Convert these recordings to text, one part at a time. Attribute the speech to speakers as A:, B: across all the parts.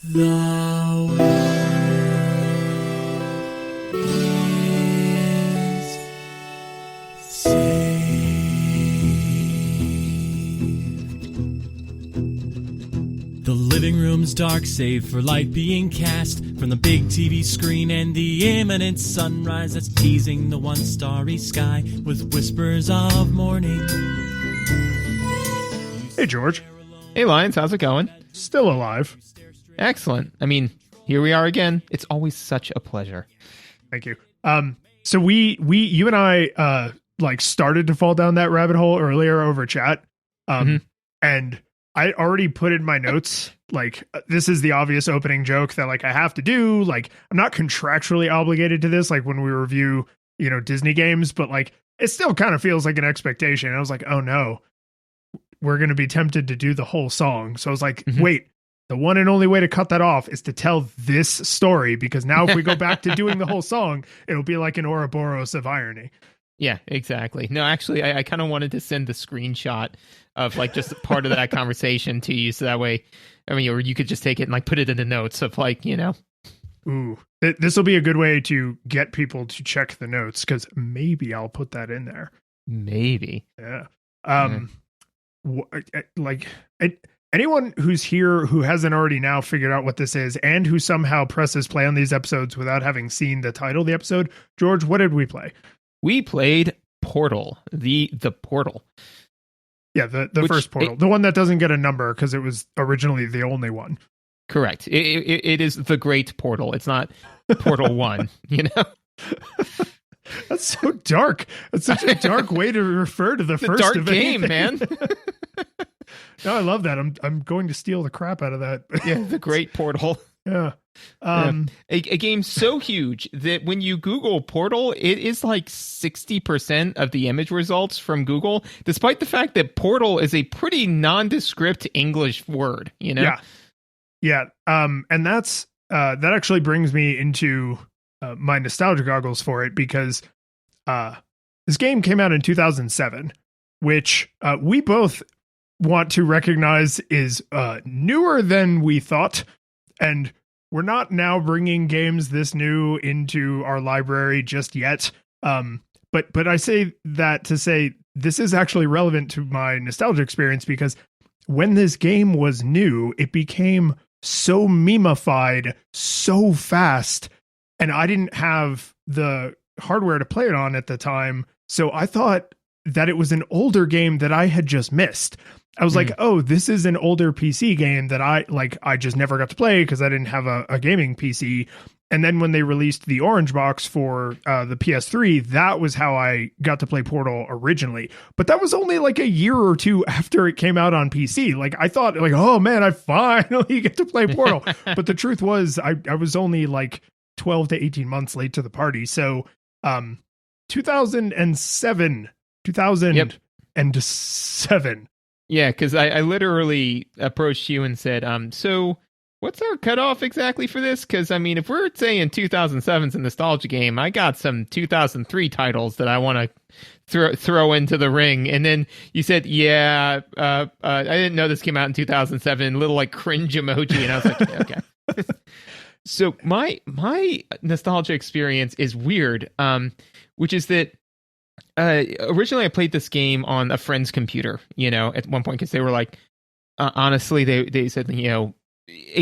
A: The world is saved. The living room's dark, save for light being cast from the big TV screen and the imminent sunrise that's teasing the one starry sky with whispers of morning.
B: Hey, George.
C: Hey, Lions, how's it going?
B: Still alive.
C: Excellent. I mean, here we are again. It's always such a pleasure.
B: Thank you. So you and I, started to fall down that rabbit hole earlier over chat. And I already put in my notes, this is the obvious opening joke that, I have to do. I'm not contractually obligated to this, when we review, Disney games, but, it still kind of feels like an expectation. And I was like, oh, no, we're going to be tempted to do the whole song. So I was like, wait. The one and only way to cut that off is to tell this story, because now if we go back to doing the whole song, it'll be like an Ouroboros of irony.
C: Yeah, exactly. No, actually, I kind of wanted to send the screenshot of just part of that conversation to you. So that way, or you could just take it and put it in the notes of
B: Ooh, this will be a good way to get people to check the notes, because maybe I'll put that in there.
C: Maybe.
B: Yeah. Anyone who's here who hasn't already now figured out what this is and who somehow presses play on these episodes without having seen the title of the episode, George, what did we play?
C: We played Portal, the Portal.
B: Yeah, the first Portal, the one that doesn't get a number because it was originally the only one.
C: Correct. It is the Great Portal. It's not Portal 1,
B: That's so dark. That's such a dark way to refer to the first
C: dark
B: of
C: game,
B: anything.
C: man.
B: No, I love that. I'm going to steal the crap out of that.
C: Yeah, the Great Portal.
B: Yeah.
C: A game so huge that when you Google Portal, it is 60% of the image results from Google, despite the fact that Portal is a pretty nondescript English word,
B: Yeah. Yeah. And that actually brings me into my nostalgia goggles for it, because this game came out in 2007, which we both want to recognize is newer than we thought. And we're not now bringing games this new into our library just yet. But I say that to say this is actually relevant to my nostalgia experience, because when this game was new, it became so meme-ified so fast, and I didn't have the hardware to play it on at the time. So I thought that it was an older game that I had just missed. I was like, oh, this is an older PC game that I just never got to play because I didn't have a gaming PC. And then when they released the Orange Box for the PS3, that was how I got to play Portal originally. But that was only a year or two after it came out on PC. I thought oh man, I finally get to play Portal. But the truth was I was only 12 to 18 months late to the party. So 2007.
C: Yeah, because I literally approached you and said, so what's our cutoff exactly for this? Because, if we're saying 2007's a nostalgia game, I got some 2003 titles that I want to throw into the ring. And then you said, yeah, I didn't know this came out in 2007, little cringe emoji. And I was like, yeah, okay. So my nostalgia experience is weird, which is that originally I played this game on a friend's computer, at one point, because they were honestly, they said, a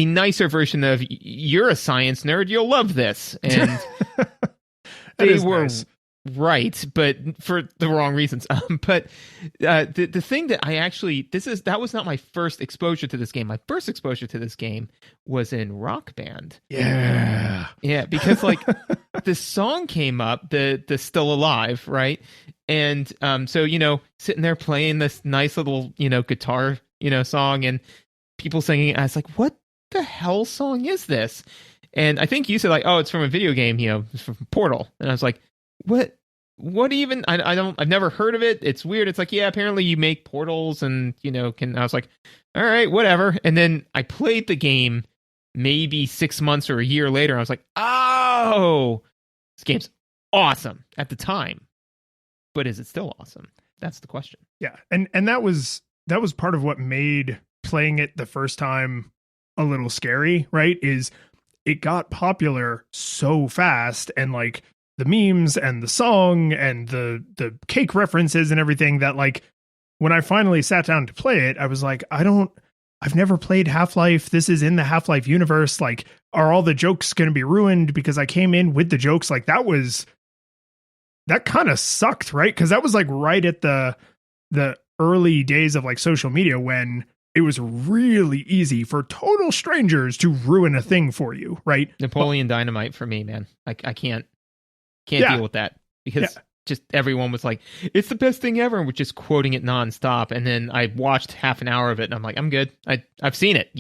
C: nicer version of you're a science nerd, you'll love this. And they were nice. Right, but for the wrong reasons. But the thing that that was not my first exposure to this game. My first exposure to this game was in Rock Band.
B: Yeah.
C: Yeah, because the song came up, the Still Alive, right? And so, sitting there playing this nice little, guitar, song, and people singing, I was like, what the hell song is this? And I think you said oh, it's from a video game, it's from Portal. And I was like, what even? I've never heard of it. It's weird. It's yeah, apparently you make portals and, I was like, all right, whatever. And then I played the game maybe 6 months or a year later. I was like, oh, this game's awesome at the time. But is it still awesome? That's the question.
B: Yeah. And that was part of what made playing it the first time a little scary, right? Is it got popular so fast, and like the memes and the song and the cake references and everything, that like when I finally sat down to play it, I was like, I've never played Half-Life. This is in the Half-Life universe. Like, are all the jokes going to be ruined because I came in with the jokes? Like, that kind of sucked, right? Because that was like right at the early days of like social media, when it was really easy for total strangers to ruin a thing for you, right?
C: Napoleon Dynamite for me, man. I can't deal with that, because just everyone was like, it's the best thing ever, and was just quoting it nonstop. And then I watched half an hour of it, and I'm like, I'm good. I've seen it.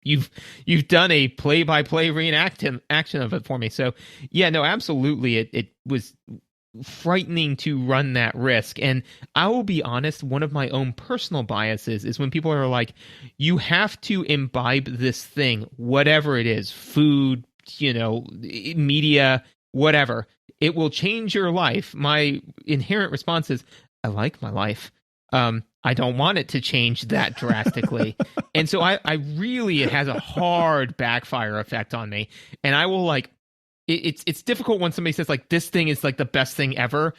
C: You've done a play-by-play reenaction of it for me. So yeah, no, absolutely. It was frightening to run that risk. And I will be honest, one of my own personal biases is when people are like, you have to imbibe this thing, whatever it is, food, media, whatever, it will change your life. My inherent response is, I like my life. I don't want it to change that drastically. And so I really, it has a hard backfire effect on me. And I will like, it's difficult when somebody says like, this thing is like the best thing ever,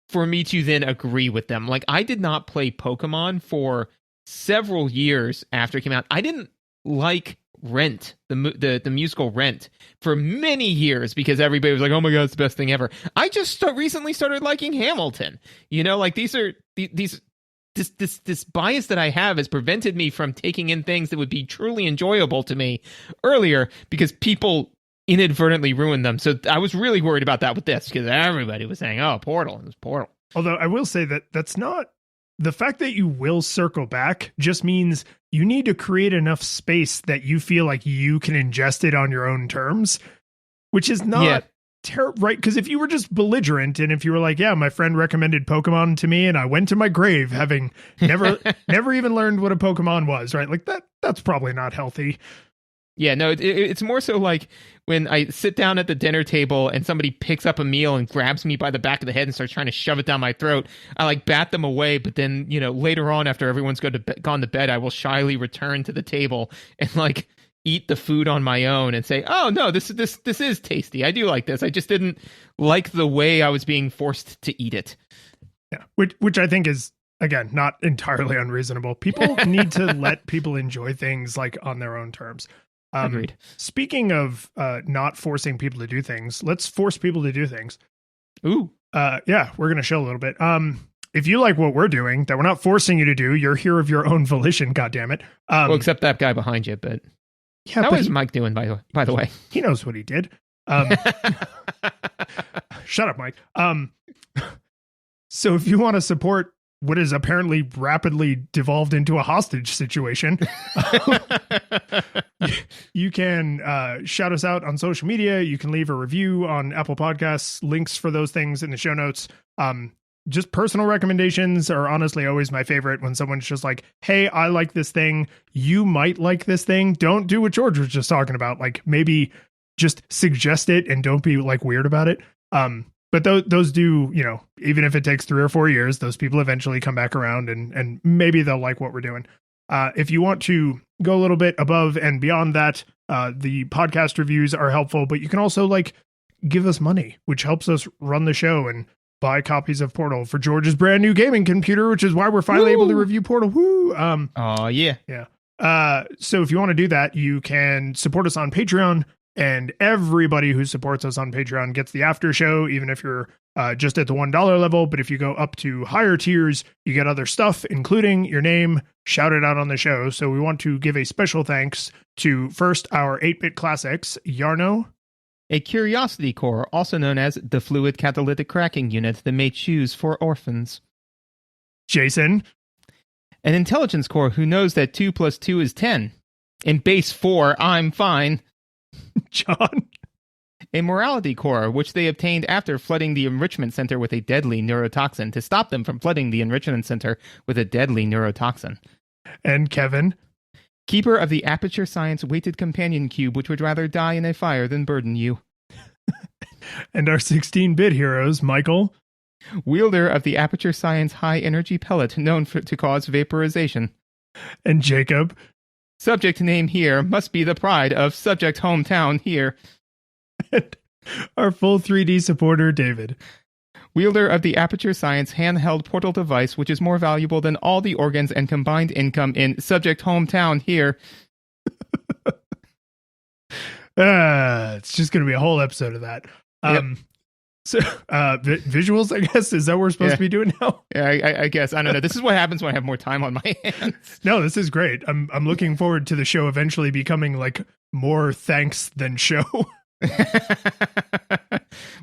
C: for me to then agree with them. Like, I did not play Pokemon for several years after it came out. I didn't like Rent, the musical Rent, for many years, because everybody was like, oh my god, it's the best thing ever. I just recently started liking Hamilton. Like this bias that I have has prevented me from taking in things that would be truly enjoyable to me earlier, because people inadvertently ruined them. So I was really worried about that with this, because everybody was saying, oh, Portal, it was Portal.
B: Although I will say that that's not, the fact that you will circle back just means you need to create enough space that you feel like you can ingest it on your own terms, which is not right. Because if you were just belligerent, and if you were like, yeah, my friend recommended Pokemon to me and I went to my grave having never even learned what a Pokemon was, right? Like that's probably not healthy.
C: Yeah, no, it's more so like when I sit down at the dinner table and somebody picks up a meal and grabs me by the back of the head and starts trying to shove it down my throat. I like bat them away, but then, later on, after everyone's gone to bed, I will shyly return to the table and like eat the food on my own and say, oh no, this is tasty. I do like this. I just didn't like the way I was being forced to eat it.
B: Yeah, which I think is, again, not entirely unreasonable. People need to let people enjoy things like on their own terms.
C: Agreed.
B: Speaking of not forcing people to do things, let's force people to do things.
C: Ooh.
B: Yeah, we're going to show a little bit. If you like what we're doing, that we're not forcing you to do, you're here of your own volition, goddammit.
C: Well, except that guy behind you, but
B: yeah,
C: how is Mike doing, by the way?
B: He knows what he did. Shut up, Mike. So if you want to support what is apparently rapidly devolved into a hostage situation, you can shout us out on social media. You can leave a review on Apple Podcasts. Links for those things in the show notes. Just personal recommendations are honestly always my favorite, when someone's just like, hey, I like this thing. You might like this thing. Don't do what George was just talking about. Like, maybe just suggest it and don't be like weird about it. But those do, even if it takes 3 or 4 years, those people eventually come back around, and maybe they'll like what we're doing. If you want to go a little bit above and beyond that, the podcast reviews are helpful, but you can also like give us money, which helps us run the show and buy copies of Portal for George's brand new gaming computer, which is why we're finally able to review Portal. Woo!
C: Oh yeah.
B: Yeah. So if you want to do that, you can support us on Patreon. And everybody who supports us on Patreon gets the after show, even if you're just at the $1 level. But if you go up to higher tiers, you get other stuff, including your name shouted out on the show. So we want to give a special thanks to first our 8-bit classics, Yarno,
C: a curiosity core, also known as the fluid catalytic cracking unit that made shoes for orphans,
B: Jason,
C: an intelligence core who knows that 2 + 2 is 10, and base 4, I'm fine,
B: John,
C: a morality core, which they obtained after flooding the enrichment center with a deadly neurotoxin to stop them from flooding the enrichment center with a deadly neurotoxin.
B: And Kevin,
C: keeper of the Aperture Science weighted companion cube, which would rather die in a fire than burden you.
B: And our 16-bit heroes, Michael,
C: wielder of the Aperture Science high energy pellet known to cause vaporization.
B: And Jacob,
C: Subject name here must be the pride of subject hometown here.
B: Our full 3D supporter, David.
C: Wielder of the Aperture Science handheld portal device, which is more valuable than all the organs and combined income in subject hometown here.
B: It's just going to be a whole episode of that.
C: Yep.
B: So, visuals, I guess, is that what we're supposed to be doing now?
C: Yeah, I guess. I don't know. This is what happens when I have more time on my hands.
B: No, this is great. I'm looking forward to the show eventually becoming like more thanks than show.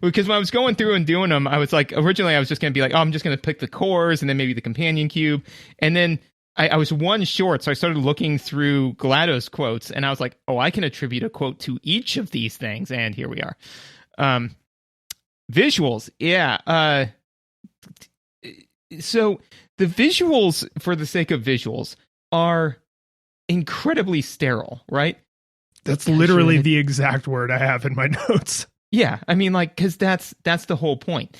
C: Because when I was going through and doing them, I was like, originally I was just going to be like, oh, I'm just going to pick the cores and then maybe the companion cube. And then I was one short, so I started looking through GLaDOS quotes, and I was like, oh, I can attribute a quote to each of these things, and here we are. Visuals, yeah. So the visuals, for the sake of visuals, are incredibly sterile, right?
B: That's literally the exact word I have in my notes.
C: Yeah, I mean, like, because that's the whole point.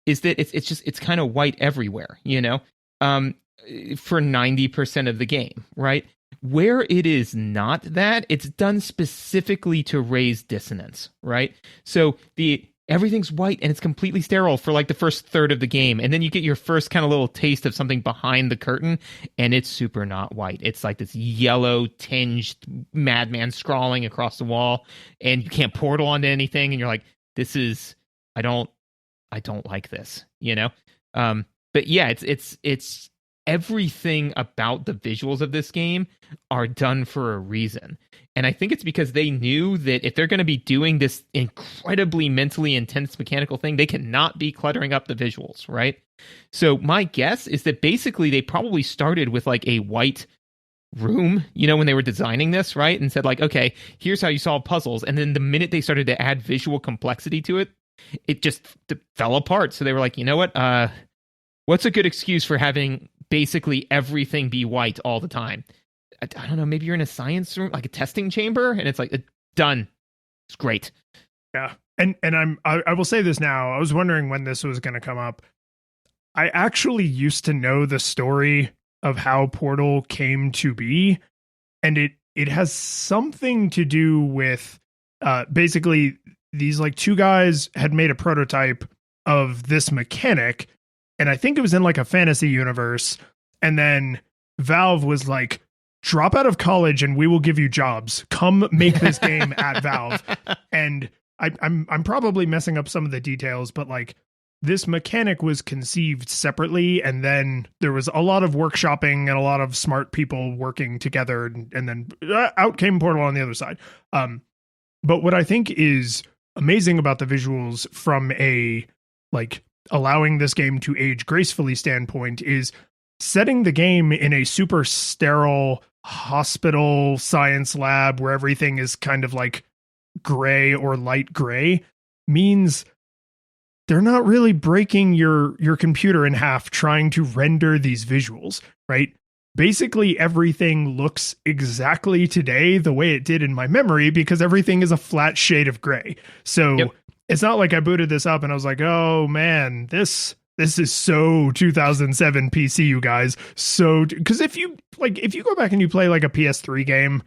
C: Is that it's kind of white everywhere, you know? For 90% of the game, right? Where it is not that, it's done specifically to raise dissonance, right? So everything's white and it's completely sterile for like the first third of the game, and then you get your first kind of little taste of something behind the curtain, and it's super not white. It's like this yellow tinged madman scrawling across the wall, and you can't portal onto anything, and you're like, I don't like this, you know? But yeah, it's everything about the visuals of this game are done for a reason. And I think it's because they knew that if they're going to be doing this incredibly mentally intense mechanical thing, they cannot be cluttering up the visuals, right? So my guess is that basically they probably started with like a white room, you know, when they were designing this, right? And said like, okay, here's how you solve puzzles. And then the minute they started to add visual complexity to it, it just fell apart. So they were like, you know what? What's a good excuse for having basically everything be white all the time? I don't know, maybe you're in a science room, like a testing chamber, and it's like, done. It's great.
B: Yeah. And I will say this now. I was wondering when this was going to come up. I actually used to know the story of how Portal came to be, and it has something to do with basically these like two guys had made a prototype of this mechanic, and I think it was in like a fantasy universe, and then Valve was like, drop out of college and we will give you jobs. Come make this game at Valve. And I'm probably messing up some of the details, but like this mechanic was conceived separately, and then there was a lot of workshopping and a lot of smart people working together, and then out came Portal on the other side. But what I think is amazing about the visuals from a like allowing this game to age gracefully standpoint is setting the game in a super sterile hospital science lab where everything is kind of like gray or light gray means they're not really breaking your computer in half trying to render these visuals, right? Basically everything looks exactly today the way it did in my memory because everything is a flat shade of gray. So It's not like I booted this up and I was like, oh man, this is so 2007 PC, you guys. So, because if you go back and you play like a PS3 game,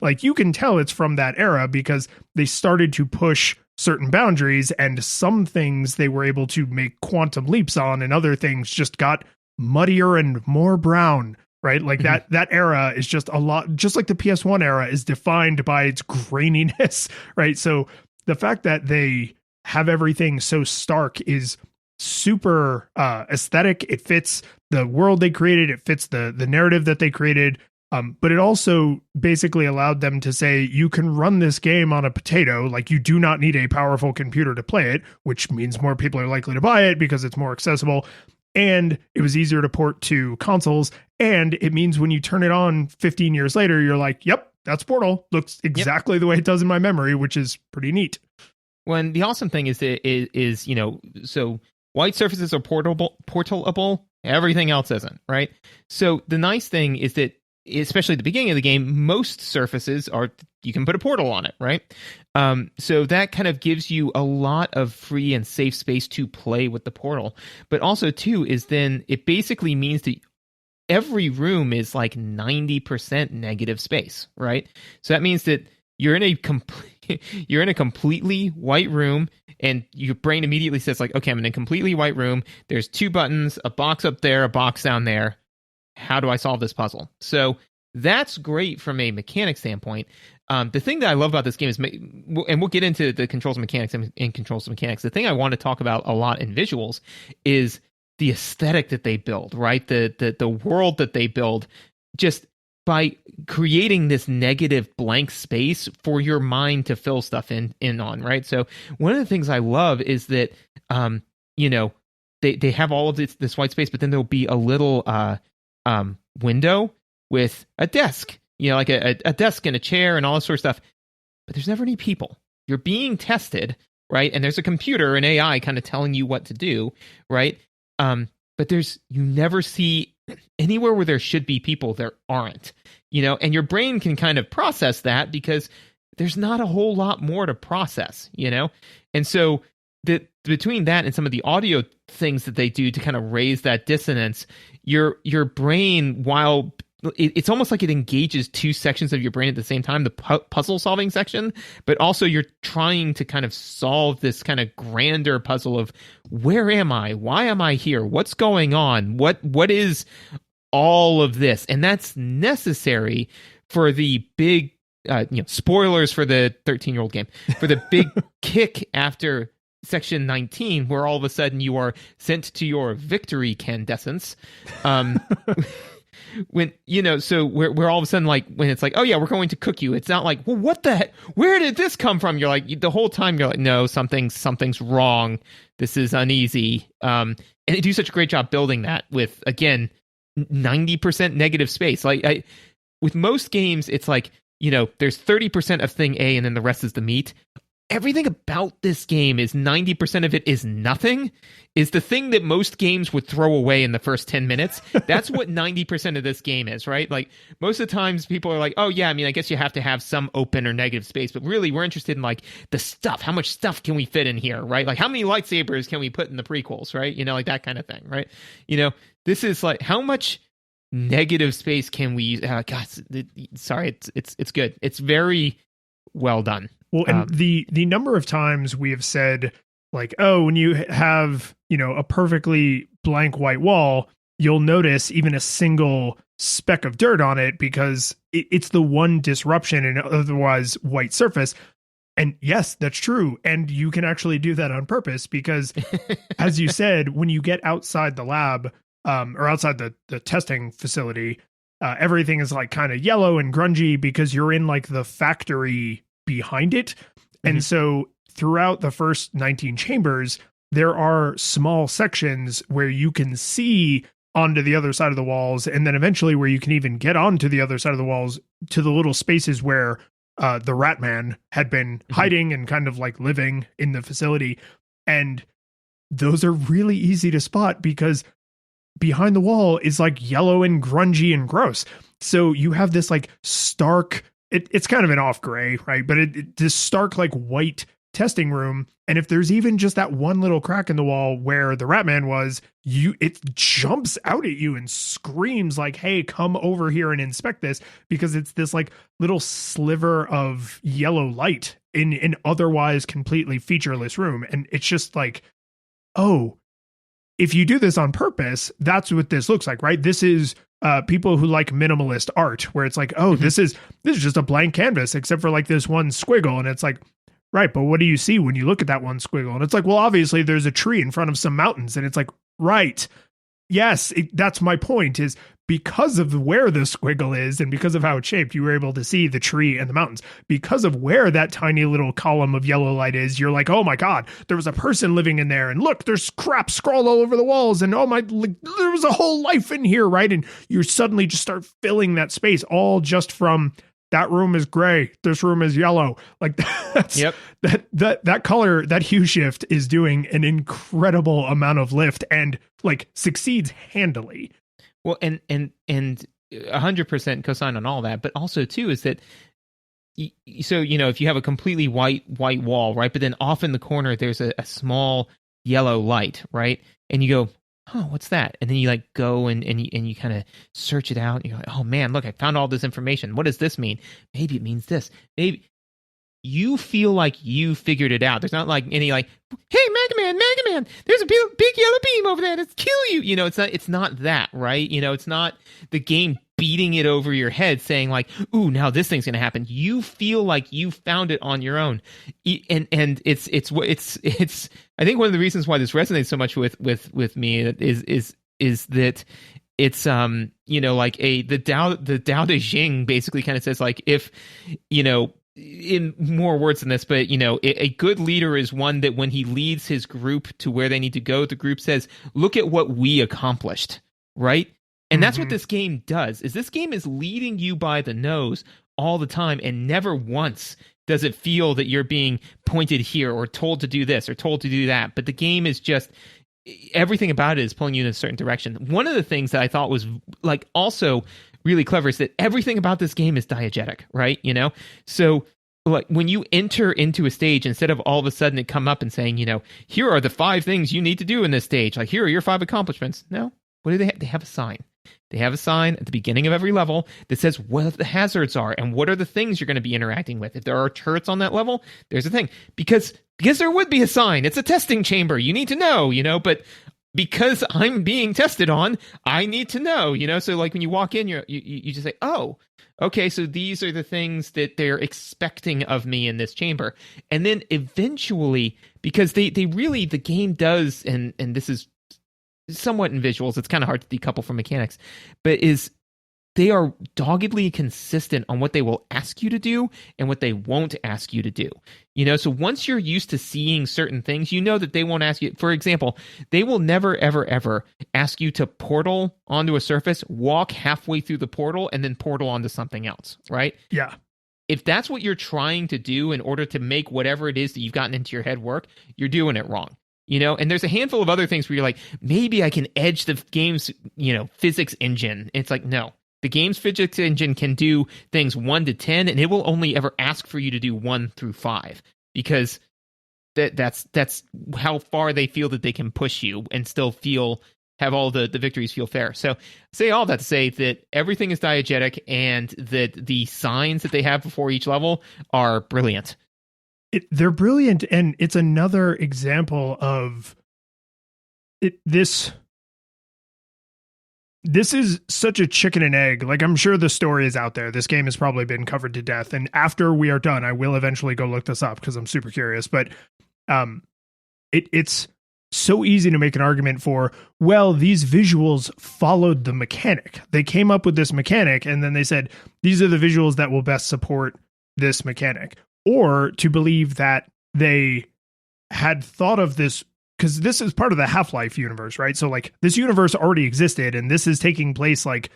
B: like you can tell it's from that era because they started to push certain boundaries, and some things they were able to make quantum leaps on, and other things just got muddier and more brown, right? Like that era is just a lot, just like the PS1 era is defined by its graininess, right? So the fact that they have everything so stark is super aesthetic. It fits the world they created. It fits the narrative that they created. But it also basically allowed them to say, you can run this game on a potato. Like, you do not need a powerful computer to play it, which means more people are likely to buy it because it's more accessible. And it was easier to port to consoles. And it means when you turn it on 15 years later, you're like, yep, that's Portal. Looks exactly the way it does in my memory, which is pretty neat.
C: When the awesome thing is you know, so white surfaces are portable, everything else isn't, right? So the nice thing is that, especially at the beginning of the game, most surfaces you can put a portal on it, right? So that kind of gives you a lot of free and safe space to play with the portal. But also, too, is then it basically means that every room is like 90% negative space, right? So that means that you're in a you're in a completely white room, and your brain immediately says like, okay, I'm in a completely white room. There's 2 buttons, a box up there, a box down there. How do I solve this puzzle? So that's great from a mechanic standpoint. The thing that I love about this game is, and we'll get into the controls and mechanics and controls and mechanics. The thing I want to talk about a lot in visuals is the aesthetic that they build, right? The world that they build, just by creating this negative blank space for your mind to fill stuff in on, right? So one of the things I love is that, they have all of this white space, but then there'll be a little window with a desk, like a desk and a chair and all this sort of stuff. But there's never any people. You're being tested, right? And there's a computer, an AI kind of telling you what to do, right? But you never see anywhere where there should be people, there aren't, and your brain can kind of process that because there's not a whole lot more to process, and so between that and some of the audio things that they do to kind of raise that dissonance, your brain, while it's almost like it engages 2 sections of your brain at the same time, the puzzle solving section, but also you're trying to kind of solve this kind of grander puzzle of where am I? Why am I here? What's going on? What is all of this? And that's necessary for the big, spoilers for the 13-year-old game, for the big kick after section 19, where all of a sudden you are sent to your victory candescence. When so we're all of a sudden like, when it's like, oh yeah, we're going to cook you, it's not like, well, what the heck, where did this come from? You're like, the whole time you're like, no, something's wrong, this is uneasy. And they do such a great job building that with, again, 90% negative space. Like with most games, it's like, there's 30% of thing A and then the rest is the meat. Everything about this game is 90% of it is nothing, is the thing that most games would throw away in the first 10 minutes. That's what 90% of this game is, right? Like, most of the times people are like, oh yeah, I guess you have to have some open or negative space, but really we're interested in like the stuff. How much stuff can we fit in here, right? Like, how many lightsabers can we put in the prequels, right? Like that kind of thing, right? This is like, how much negative space can we use? God, sorry, it's good. It's very well done.
B: Well, and the number of times we have said, like, oh, when you have, a perfectly blank white wall, you'll notice even a single speck of dirt on it because it's the one disruption in an otherwise white surface. And yes, that's true. And you can actually do that on purpose because, as you said, when you get outside the lab or outside the testing facility, everything is like kind of yellow and grungy because you're in like the factory behind it. And so throughout the first 19 chambers, there are small sections where you can see onto the other side of the walls, and then eventually where you can even get onto the other side of the walls to the little spaces where the Rat Man had been hiding and kind of like living in the facility. And those are really easy to spot because behind the wall is like yellow and grungy and gross. So you have this like stark, it's kind of an off gray, right? But this stark like white testing room. And if there's even just that one little crack in the wall where the Rat Man was, it jumps out at you and screams like, hey, come over here and inspect this, because it's this like little sliver of yellow light in an otherwise completely featureless room. And it's just like, oh, if you do this on purpose, that's what this looks like, right? This is people who like minimalist art, where it's like, oh, this is just a blank canvas except for like this one squiggle. And it's like, right, but what do you see when you look at that one squiggle? And it's like, well, obviously there's a tree in front of some mountains. And it's like, right, yes, that's my point, is because of where the squiggle is and because of how it's shaped, you were able to see the tree and the mountains. Because of where that tiny little column of yellow light is, you're like, oh my God, there was a person living in there. And look, there's crap scrawled all over the walls. And oh my, there was a whole life in here, right? And you suddenly just start filling that space, all just from that room is gray, this room is yellow. Like that's that color, that hue shift is doing an incredible amount of lift and like succeeds handily.
C: Well, and 100% cosign on all that, but also too is that, so if you have a completely white wall, right, but then off in the corner there's a small yellow light, right, and you go, oh, what's that? And then you like go and you kind of search it out. And you're like, oh man, look, I found all this information. What does this mean? Maybe it means this. Maybe you feel like you figured it out. There's not like any like, hey, Mega Man, there's a big yellow beam over there. Let's kill you. You know, it's not that, right? You know, it's not the game beating it over your head saying like, ooh, now this thing's going to happen. You feel like you found it on your own. And it's I think one of the reasons why this resonates so much with me is that it's you know, like the Tao Te Ching basically kind of says like, if, you know, in more words than this, but you know, a good leader is one that when he leads his group to where they need to go, the group says, look at what we accomplished, right? And that's what this game does, is this game is leading you by the nose all the time, and never once does it feel that you're being pointed here or told to do this or told to do that. But the game is just, everything about it is pulling you in a certain direction. One of the things that I thought was like also really clever is that everything about this game is diegetic, right? You know, so like when you enter into a stage, instead of all of a sudden it come up and saying, you know, here are the 5 things you need to do in this stage, like here are your 5 accomplishments. No, what do they have? They have a sign. They have a sign at the beginning of every level that says what the hazards are and what are the things you're going to be interacting with. If there are turrets on that level, there's a thing. Because there would be a sign. It's a testing chamber. You need to know, you know, but because I'm being tested on, I need to know, you know? So like when you walk in, you just say, oh, okay, so these are the things that they're expecting of me in this chamber. And then eventually, because they really, the game does, and this is somewhat in visuals, it's kind of hard to decouple from mechanics, but they are doggedly consistent on what they will ask you to do and what they won't ask you to do. You know, so once you're used to seeing certain things, you know that they won't ask you. For example, they will never, ever, ever ask you to portal onto a surface, walk halfway through the portal, and then portal onto something else, right?
B: Yeah.
C: If that's what you're trying to do in order to make whatever it is that you've gotten into your head work, you're doing it wrong. You know, and there's a handful of other things where you're like, maybe I can edge the game's, you know, physics engine. It's like, no. The game's physics engine can do things 1 to 10, and it will only ever ask for you to do 1 through 5 because that's how far they feel that they can push you and still have all the victories feel fair. So say all that to say that everything is diegetic and that the signs that they have before each level are brilliant.
B: They're brilliant, and it's another example of it. This is such a chicken and egg. Like, I'm sure the story is out there. This game has probably been covered to death. And after we are done, I will eventually go look this up because I'm super curious. But it's so easy to make an argument for, well, these visuals followed the mechanic. They came up with this mechanic, and then they said, these are the visuals that will best support this mechanic. Or to believe that they had thought of this, because this is part of the Half-Life universe, right? So like this universe already existed, and this is taking place like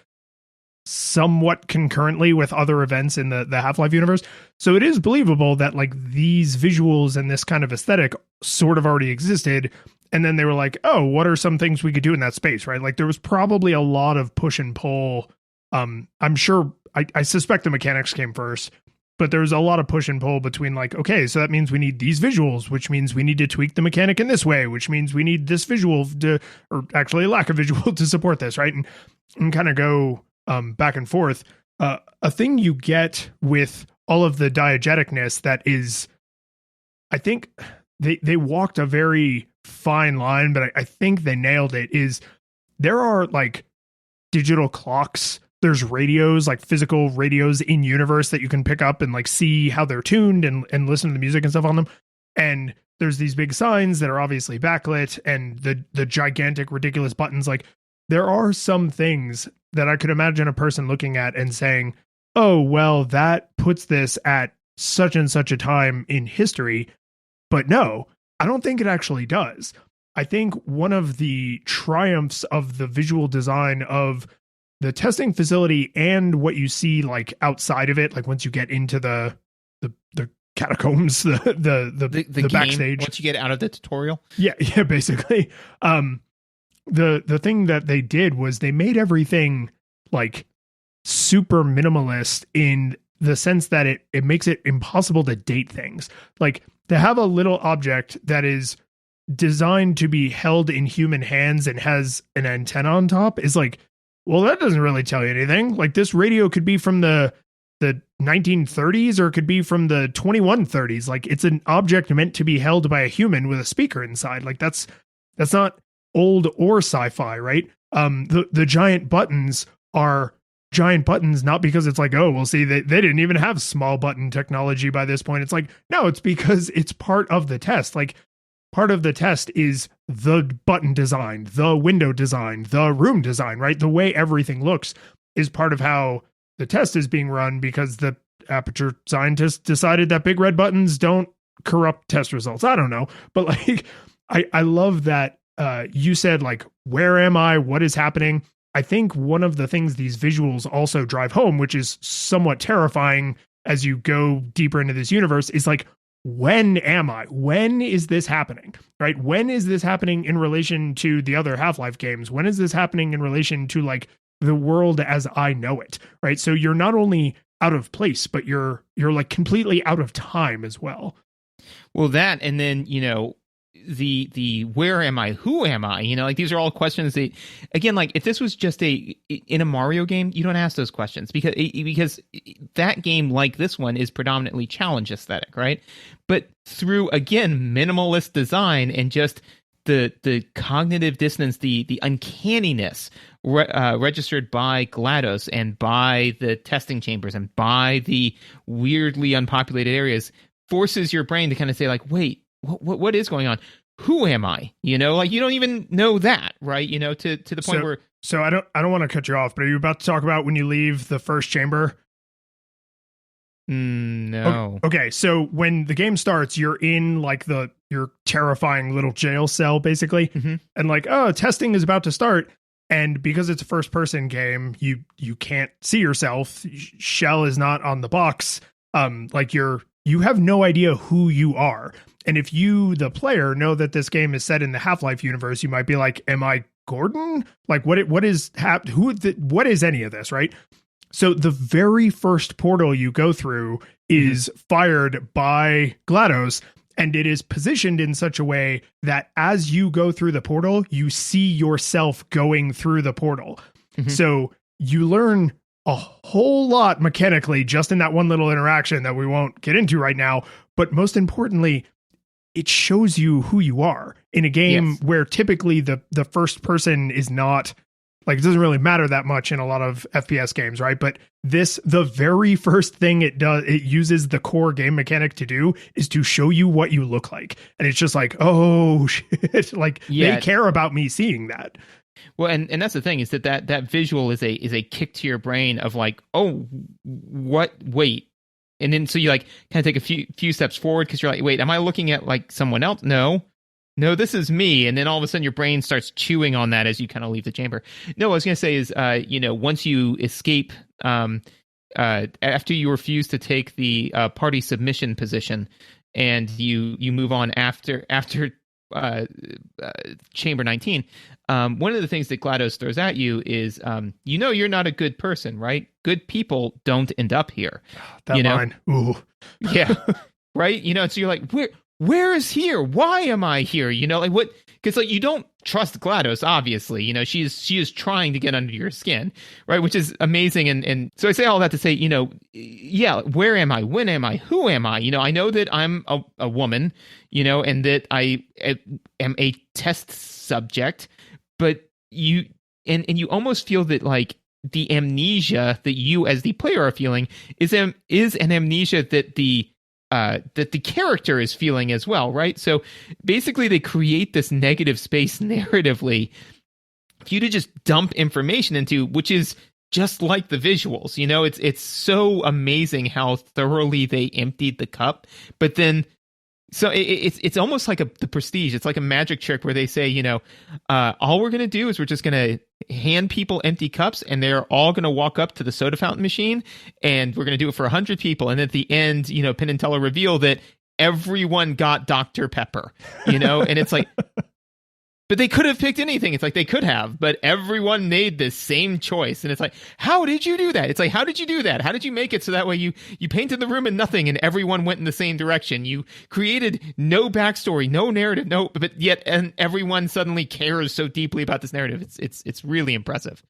B: somewhat concurrently with other events in the Half-Life universe. So it is believable that like these visuals and this kind of aesthetic sort of already existed. And then they were like, oh, what are some things we could do in that space, right? Like there was probably a lot of push and pull. I'm sure, I suspect the mechanics came first. But there's a lot of push and pull between like, okay, so that means we need these visuals, which means we need to tweak the mechanic in this way, which means we need this visual or actually a lack of visual to support this, right? And kind of go back and forth. A thing you get with all of the diegeticness that is, I think they walked a very fine line, but I think they nailed it, is there are like digital clocks. There's radios, like physical radios in universe that you can pick up and like see how they're tuned and listen to the music and stuff on them. And there's these big signs that are obviously backlit and the gigantic, ridiculous buttons. Like there are some things that I could imagine a person looking at and saying, oh, well, that puts this at such and such a time in history. But no, I don't think it actually does. I think one of the triumphs of the visual design of the testing facility and what you see like outside of it, like once you get into the catacombs, the game, backstage,
C: once you get out of the tutorial.
B: Yeah, basically. The thing that they did was they made everything like super minimalist in the sense that it makes it impossible to date things. Like to have a little object that is designed to be held in human hands and has an antenna on top is like, well, that doesn't really tell you anything. Like this radio could be from the 1930s or it could be from the 2130s. Like it's an object meant to be held by a human with a speaker inside. Like that's not old or sci-fi, right? The giant buttons are giant buttons, not because it's like, oh, well, see, they didn't even have small button technology by this point. It's like, no, it's because it's part of the test. Like part of the test is the button design, the window design, the room design, right? The way everything looks is part of how the test is being run, because the Aperture scientists decided that big red buttons don't corrupt test results. I don't know. But like, I love that you said like, where am I? What is happening? I think one of the things these visuals also drive home, which is somewhat terrifying as you go deeper into this universe, is like, when am I? When is this happening? Right? When is this happening in relation to the other Half-Life games? When is this happening in relation to like the world as I know it? Right? So you're not only out of place, but you're like completely out of time as well.
C: Well, that, and then, you know, the where am I, who am I, you know, like these are all questions that, again, like if this was just in a Mario game, you don't ask those questions because that game, like this one, is predominantly challenge aesthetic, right? But through, again, minimalist design and just the cognitive dissonance, the uncanniness registered by GLaDOS and by the testing chambers and by the weirdly unpopulated areas, forces your brain to kind of say like, wait, what is going on? Who am I? You know, like you don't even know that, right? You know, to the point where.
B: So I don't want to cut you off, but are you about to talk about when you leave the first chamber?
C: No.
B: Okay. So when the game starts, you're in like your terrifying little jail cell, basically, and like, oh, testing is about to start. And because it's a first person game, you can't see yourself. Shell is not on the box. Like you have no idea who you are. And if you, the player, know that this game is set in the Half-Life universe, you might be like, am I Gordon? Like what is what is any of this, right? So the very first portal you go through is fired by GLaDOS, and it is positioned in such a way that as you go through the portal, you see yourself going through the portal. So you learn a whole lot mechanically just in that one little interaction that we won't get into right now. But most importantly, it shows you who you are in a game where typically the first person is not like, it doesn't really matter that much in a lot of FPS games, right? But the very first thing it uses the core game mechanic to do is to show you what you look like. And it's just like, oh shit, like they care about me seeing that.
C: Well, and that's the thing, is that visual is a kick to your brain of like, oh, what? Wait. And then so you like kind of take a few steps forward because you're like, wait, am I looking at like someone else? No, this is me. And then all of a sudden your brain starts chewing on that as you kind of leave the chamber. No, what I was going to say is, you know, once you escape, after you refuse to take the party submission position, and you move on after chamber 19, one of the things that GLaDOS throws at you is, you know, you're not a good person, right? Good people don't end up here.
B: That
C: you know?
B: line. Ooh.
C: Yeah. Right. You know, so you're like, where is here? Why am I here? You know, like what? Because like you don't trust GLaDOS, obviously. You know, she is trying to get under your skin, right? Which is amazing. And so I say all that to say, you know, yeah, where am I? When am I? Who am I? You know, I know that I'm a woman, you know, and that I am a test subject, but you almost feel that like the amnesia that you as the player are feeling is an amnesia that the character is feeling as well, right? So basically they create this negative space narratively for you to just dump information into, which is just like the visuals. You know, it's so amazing how thoroughly they emptied the cup. But then so it's almost like the Prestige. It's like a magic trick where they say, you know, all we're going to do is we're just going to hand people empty cups, and they're all going to walk up to the soda fountain machine, and we're going to do it for 100 people. And at the end, you know, Penn and Teller reveal that everyone got Dr. Pepper, you know, and it's like, But they could have picked anything. It's like they could have, but everyone made this same choice. And it's like, how did you do that? It's like, how did you do that? How did you make it so that way you painted the room in nothing and everyone went in the same direction? You created no backstory, no narrative, but yet and everyone suddenly cares so deeply about this narrative. It's really impressive.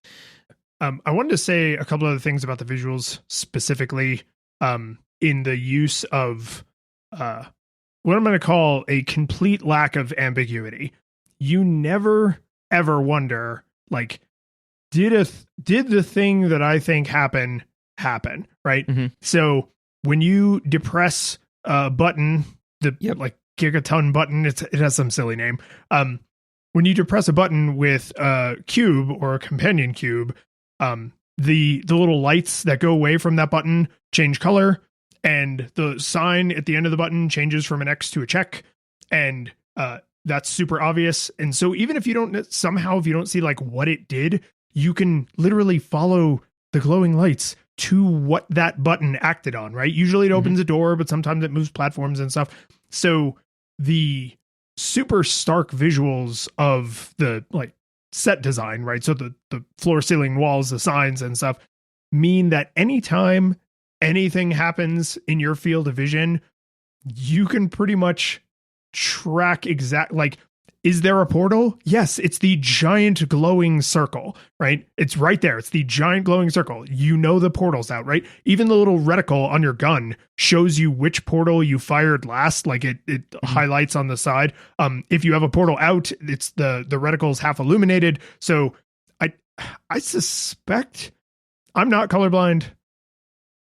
B: I wanted to say a couple other things about the visuals specifically in the use of what I'm going to call a complete lack of ambiguity. You never ever wonder, like, did the thing that I think happen, right?
C: Mm-hmm.
B: So when you depress a button, like Gigaton button, it has some silly name. When you depress a button with a cube or a companion cube, the little lights that go away from that button change color, and the sign at the end of the button changes from an X to a check, and that's super obvious. And so even if you don't see like what it did, you can literally follow the glowing lights to what that button acted on, right? Usually it opens a door, but sometimes it moves platforms and stuff. So the super stark visuals of the like set design, right? So the floor, ceiling, walls, the signs and stuff mean that anytime anything happens in your field of vision, you can pretty much track is there a portal? Yes, it's the giant glowing circle, right? It's right there. It's the giant glowing circle. You know the portal's out, right? Even the little reticle on your gun shows you which portal you fired last. Like it highlights on the side. If you have a portal out, it's the reticle's half illuminated. So I suspect, I'm not colorblind.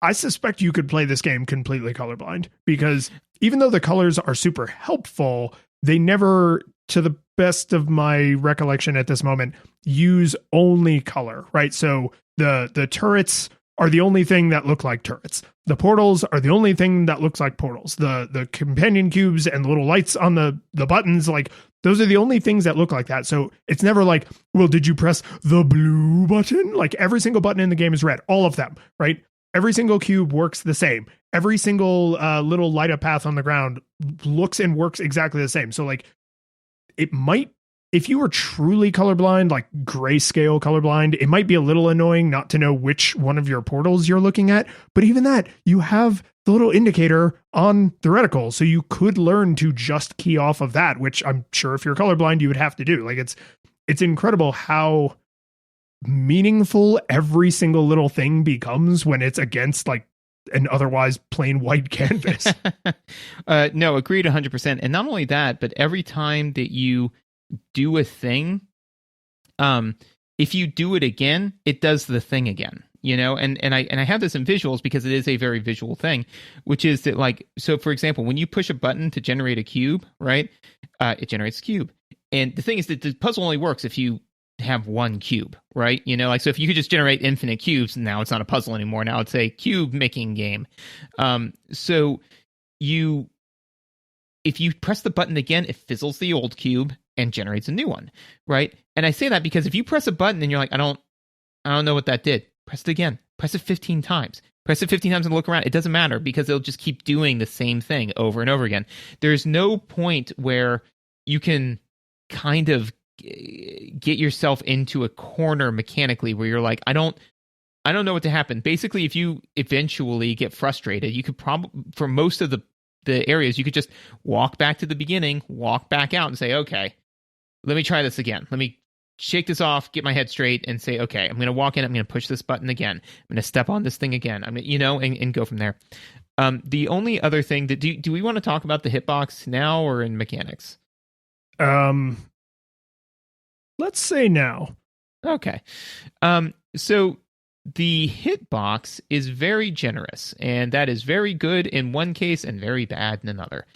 B: I suspect you could play this game completely colorblind, because even though the colors are super helpful, they never, to the best of my recollection at this moment, use only color, right? So the turrets are the only thing that look like turrets. The portals are the only thing that looks like portals. The companion cubes and the little lights on the buttons, like those are the only things that look like that. So it's never like, well, did you press the blue button? Like every single button in the game is red, all of them, right? Every single cube works the same. Every single little light up path on the ground looks and works exactly the same. So like it might, if you were truly colorblind, like grayscale colorblind, it might be a little annoying not to know which one of your portals you're looking at. But even that, you have the little indicator on the reticle. So you could learn to just key off of that, which I'm sure if you're colorblind, you would have to do. Like it's incredible how meaningful every single little thing becomes when it's against like an otherwise plain white canvas.
C: No, agreed 100%. And not only that, but every time that you do a thing, if you do it again, it does the thing again, you know? And I have this in visuals because it is a very visual thing, which is that like, so for example, when you push a button to generate a cube, right? It generates a cube. And the thing is that the puzzle only works if you have one cube, right? You know, like, so if you could just generate infinite cubes, now it's not a puzzle anymore. Now it's a cube making game. So if you press the button again, it fizzles the old cube and generates a new one, right? And I say that because if you press a button and you're like, I don't know what that did, press it again. Press it 15 times. Press it 15 times and look around. It doesn't matter because it'll just keep doing the same thing over and over again. There's no point where you can kind of get yourself into a corner mechanically where you're like, I don't know what to happen. Basically, if you eventually get frustrated, you could probably, for most of the areas, you could just walk back to the beginning, walk back out and say, okay, let me try this again. Let me shake this off, get my head straight and say, okay, I'm going to walk in, I'm going to push this button again. I'm going to step on this thing again. I'm going to, you know, and go from there. The only other thing that do we want to talk about the hitbox now or in mechanics?
B: Let's say now.
C: Okay. So the hitbox is very generous, and that is very good in one case and very bad in another.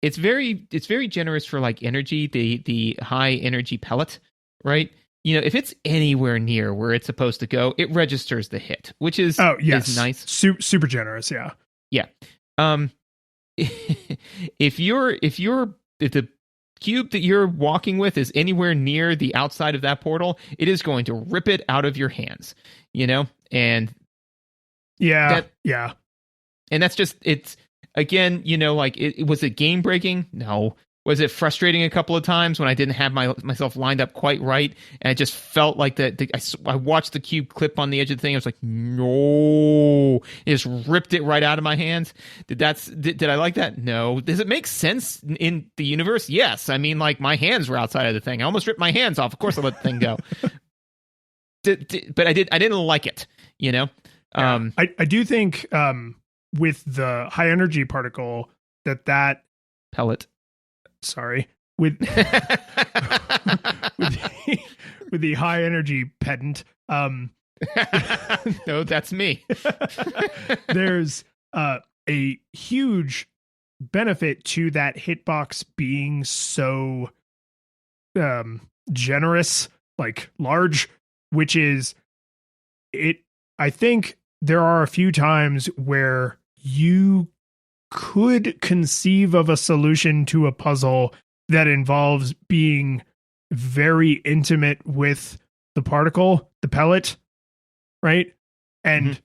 C: It's very generous for like energy, the high energy pellet, right? You know, if it's anywhere near where it's supposed to go, it registers the hit, which is is nice.
B: Super generous, yeah.
C: Yeah. If the cube that you're walking with is anywhere near the outside of that portal, it is going to rip it out of your hands, you know? And
B: yeah.
C: And that's just, it's again, you know, like it was it game breaking? No. Was it frustrating a couple of times when I didn't have myself lined up quite right, and I just felt like I watched the cube clip on the edge of the thing. I was like, no, it just ripped it right out of my hands. Did I like that? No. Does it make sense in the universe? Yes. I mean, like, my hands were outside of the thing. I almost ripped my hands off. Of course, I let the thing go. But I didn't like it. You know.
B: Yeah. I do think with the high energy particle that
C: pellet.
B: Sorry, with with the high energy pedant.
C: No, that's me.
B: There's a huge benefit to that hitbox being so generous, like large, which is it. I think there are a few times where you could conceive of a solution to a puzzle that involves being very intimate with the particle, the pellet, right? And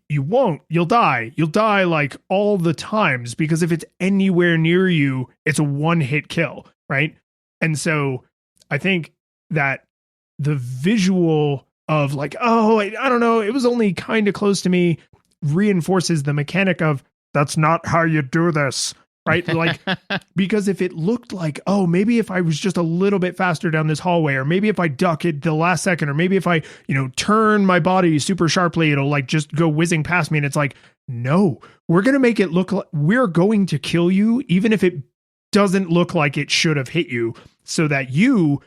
B: you'll die like all the times, because if it's anywhere near you, it's a one-hit kill, right? And so I think that the visual of like, oh, I don't know, it was only kind of close to me, reinforces the mechanic of that's not how you do this, right? Like, because if it looked like, oh, maybe if I was just a little bit faster down this hallway, or maybe if I duck it the last second, or maybe if I, turn my body super sharply, it'll like just go whizzing past me. And it's like, no, we're going to make it look like we're going to kill you, even if it doesn't look like it should have hit you, so that you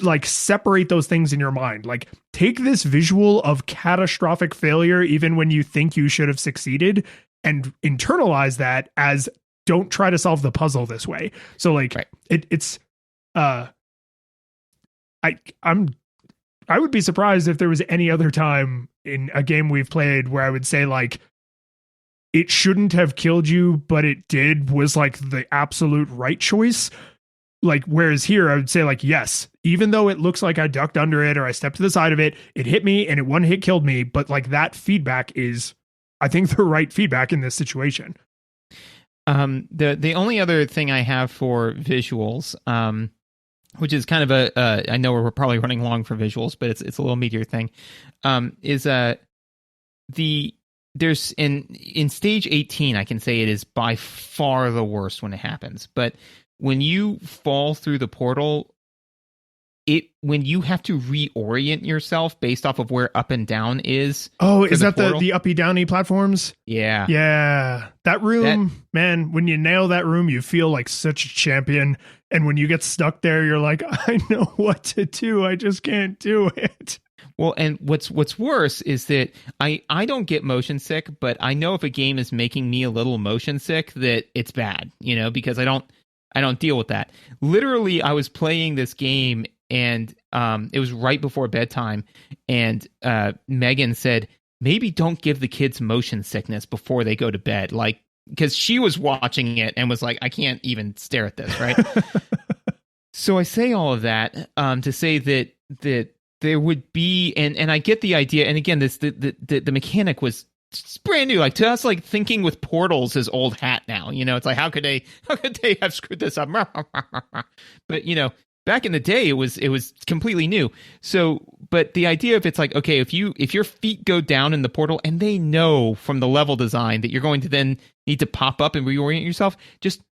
B: like separate those things in your mind. Like, take this visual of catastrophic failure, even when you think you should have succeeded, and internalize that as, don't try to solve the puzzle this way. So like, right. I would be surprised if there was any other time in a game we've played where I would say like, it shouldn't have killed you, but it did, was like the absolute right choice. Like, whereas here I would say like, yes, even though it looks like I ducked under it or I stepped to the side of it, it hit me and it one hit killed me. But like, that feedback is, I think, the right feedback in this situation.
C: The only other thing I have for visuals, which is kind of I know we're probably running long for visuals, but it's a little meatier thing, is there's in stage 18, I can say it is by far the worst when it happens. But when you fall through the portal, when you have to reorient yourself based off of where up and down is.
B: Oh, is that the uppy downy platforms?
C: Yeah.
B: Yeah. That room, man, when you nail that room, you feel like such a champion. And when you get stuck there, you're like, I know what to do. I just can't do it.
C: Well, and what's worse is that I don't get motion sick, but I know if a game is making me a little motion sick, that it's bad, because I don't deal with that. Literally, I was playing this game and it was right before bedtime, and Megan said, maybe don't give the kids motion sickness before they go to bed, like, because she was watching it and was like, I can't even stare at this, right? So I say all of that to say that there would be, and I get the idea, and again, the mechanic was brand new, like to us, like thinking with portals is old hat now. It's like, how could they have screwed this up? But back in the day, it was completely new. So, but the idea of it's like, okay, if your feet go down in the portal and they know from the level design that you're going to then need to pop up and reorient yourself, just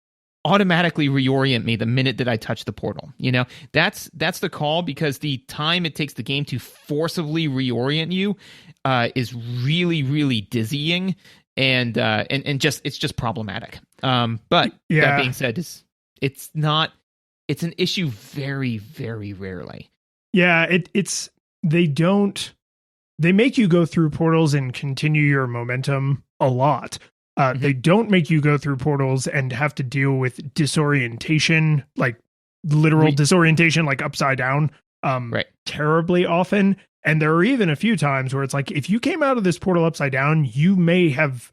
C: automatically reorient me the minute that I touch the portal. That's the call, because the time it takes the game to forcibly reorient you is really, really dizzying, and it's just problematic. But that being said, it's an issue very, very rarely.
B: Yeah, they make you go through portals and continue your momentum a lot. They don't make you go through portals and have to deal with disorientation, like literal disorientation, like upside down, terribly often. And there are even a few times where it's like, if you came out of this portal upside down, you may have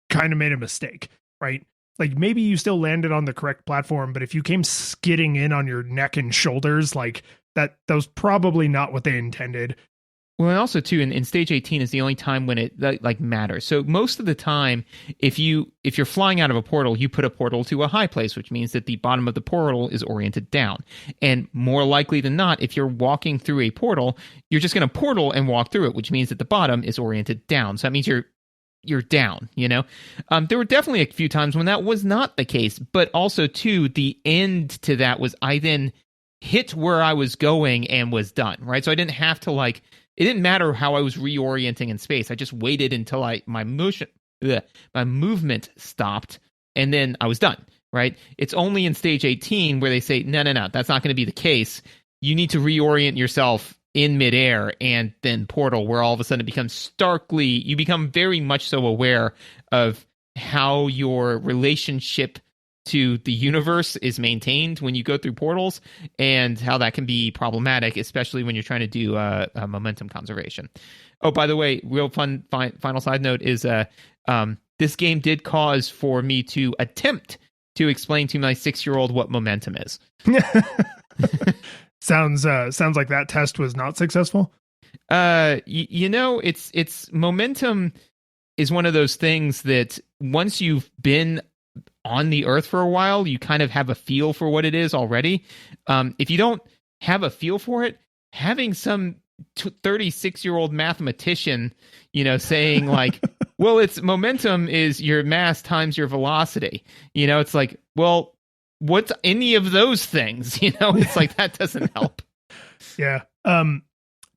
B: kind of made a mistake, right? Like, maybe you still landed on the correct platform, but if you came skidding in on your neck and shoulders, like that was probably not what they intended.
C: Well, and also too, in stage 18 is the only time when it like matters. So most of the time, if you're flying out of a portal, you put a portal to a high place, which means that the bottom of the portal is oriented down. And more likely than not, if you're walking through a portal, you're just going to portal and walk through it, which means that the bottom is oriented down. So that means you're down, you know? There were definitely a few times when that was not the case, but also too, the end to that was I then hit where I was going and was done, right? So I didn't have to it didn't matter how I was reorienting in space. I just waited until my movement stopped, and then I was done, right? It's only in stage 18 where they say, no, that's not going to be the case. You need to reorient yourself in midair and then portal, where all of a sudden you become very much so aware of how your relationship to the universe is maintained when you go through portals, and how that can be problematic, especially when you're trying to do momentum conservation. Oh, by the way, real fun final side note is this game did cause for me to attempt to explain to my 6-year-old what momentum is.
B: Sounds like that test was not successful.
C: It's momentum is one of those things that once you've been on the Earth for a while, you kind of have a feel for what it is already. If you don't have a feel for it, having some 36-year-old mathematician, saying like, well, it's momentum is your mass times your velocity. It's like, well, what's any of those things? It's like, that doesn't help.
B: Yeah.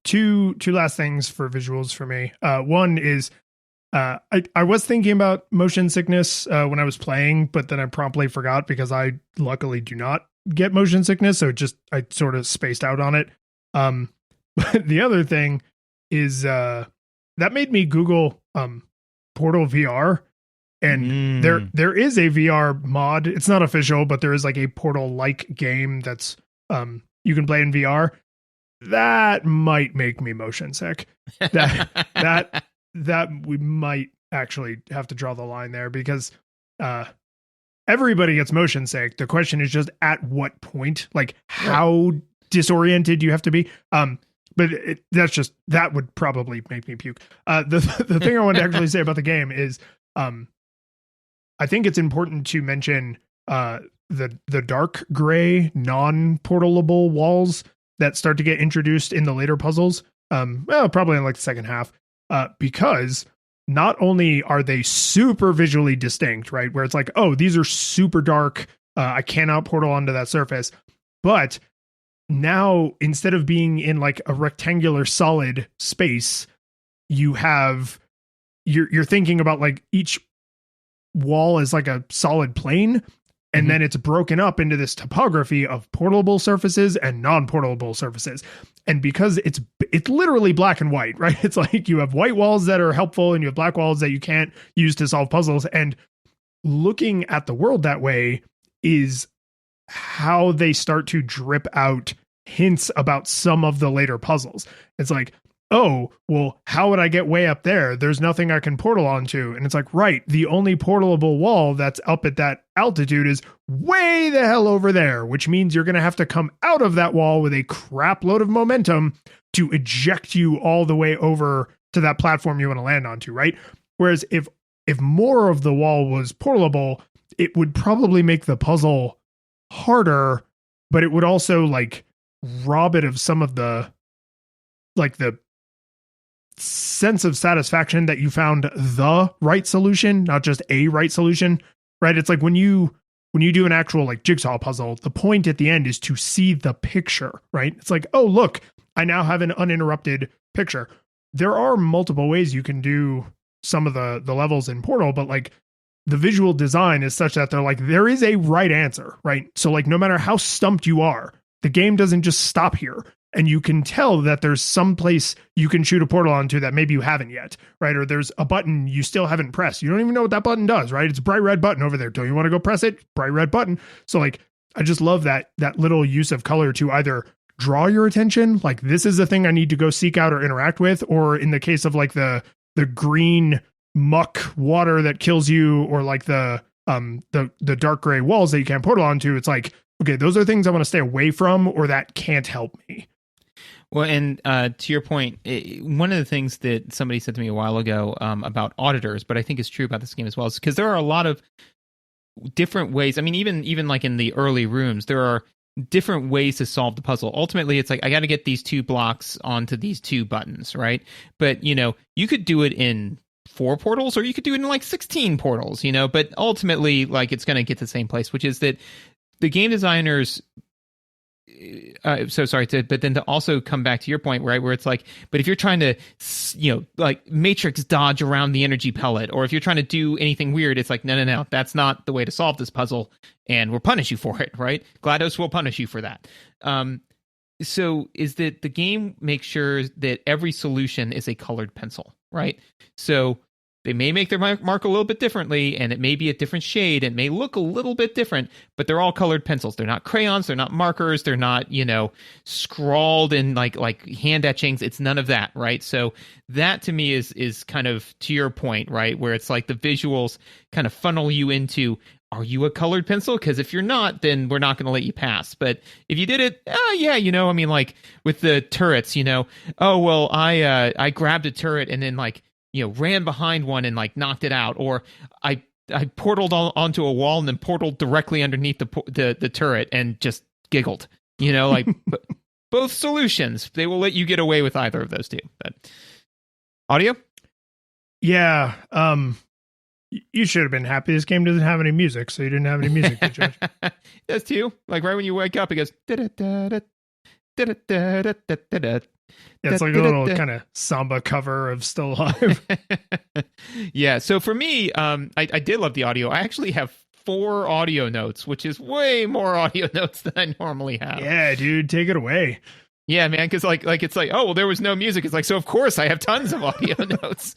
B: Two last things for visuals for me. One is, I was thinking about motion sickness when I was playing, but then I promptly forgot because I luckily do not get motion sickness. So I sort of spaced out on it. But the other thing is that made me Google Portal VR, and there is a VR mod. It's not official, but there is like a Portal-like game that's you can play in VR. That might make me motion sick. That we might actually have to draw the line there, because everybody gets motion sick. The question is just at what point, like how disoriented you have to be. But that would probably make me puke. The thing I wanted to actually say about the game is, I think it's important to mention the dark gray non-portalable walls that start to get introduced in the later puzzles. Probably in like the second half. Because not only are they super visually distinct, right? Where it's like, oh, these are super dark. I cannot portal onto that surface. But now, instead of being in like a rectangular solid space, you're thinking about like each wall is like a solid plane. And then it's broken up into this topography of portable surfaces and non-portable surfaces. And because it's literally black and white, right? It's like you have white walls that are helpful and you have black walls that you can't use to solve puzzles. And looking at the world that way is how they start to drip out hints about some of the later puzzles. It's like, oh, well, how would I get way up there? There's nothing I can portal onto. And it's like, right, the only portalable wall that's up at that altitude is way the hell over there, which means you're going to have to come out of that wall with a crap load of momentum to eject you all the way over to that platform you want to land onto, right? Whereas if more of the wall was portalable, it would probably make the puzzle harder, but it would also like rob it of some of the sense of satisfaction that you found the right solution, not just a right solution, right? It's like when you do an actual like jigsaw puzzle, the point at the end is to see the picture, right? It's like, oh, look, I now have an uninterrupted picture. There are multiple ways you can do some of the levels in Portal, but like the visual design is such that they're like, there is a right answer, right? So like, no matter how stumped you are, the game doesn't just stop here. And you can tell that there's some place you can shoot a portal onto that maybe you haven't yet, right? Or there's a button you still haven't pressed. You don't even know what that button does, right? It's a bright red button over there. Don't you want to go press it? Bright red button. So like, I just love that little use of color to either draw your attention, like this is the thing I need to go seek out or interact with, or in the case of like the green muck water that kills you, or like the dark gray walls that you can't portal onto, it's like, okay, those are things I want to stay away from, or that can't help me.
C: Well, and to your point, one of the things that somebody said to me a while ago about auditors, but I think is true about this game as well, is because there are a lot of different ways. I mean, even like in the early rooms, there are different ways to solve the puzzle. Ultimately, it's like I got to get these 2 blocks onto these 2 buttons, right? But you could do it in 4 portals, or you could do it in like 16 portals, But ultimately, like it's going to get to the same place, which is that the game designers. But then to also come back to your point, right, where it's like, but if you're trying to, like matrix dodge around the energy pellet, or if you're trying to do anything weird, it's like, no, that's not the way to solve this puzzle, and we'll punish you for it, right? GLaDOS will punish you for that. So is that the game makes sure that every solution is a colored pencil, right? So they may make their mark a little bit differently, and it may be a different shade, and may look a little bit different, but they're all colored pencils. They're not crayons, they're not markers, they're not, scrawled in like hand etchings. It's none of that, right? So that to me is kind of to your point, right? Where it's like the visuals kind of funnel you into, are you a colored pencil? Because if you're not, then we're not going to let you pass. But if you did it, I mean, like with the turrets, oh, well, I grabbed a turret and then like, ran behind one and like knocked it out, or I portaled onto a wall and then portaled directly underneath the turret and just giggled. Like both solutions, they will let you get away with either of those 2. But audio,
B: yeah, you should have been happy. This game doesn't have any music, so you didn't have any music to judge.
C: That's too. Like right when you wake up, it goes.
B: Yeah, it's like a little kind of samba cover of Still Alive.
C: Yeah, so for me, I did love the audio. I actually have 4 audio notes, which is way more audio notes than I normally have.
B: Yeah, dude, take it away.
C: Yeah, man, because like it's like, oh, well, there was no music. It's like, so of course I have tons of audio notes.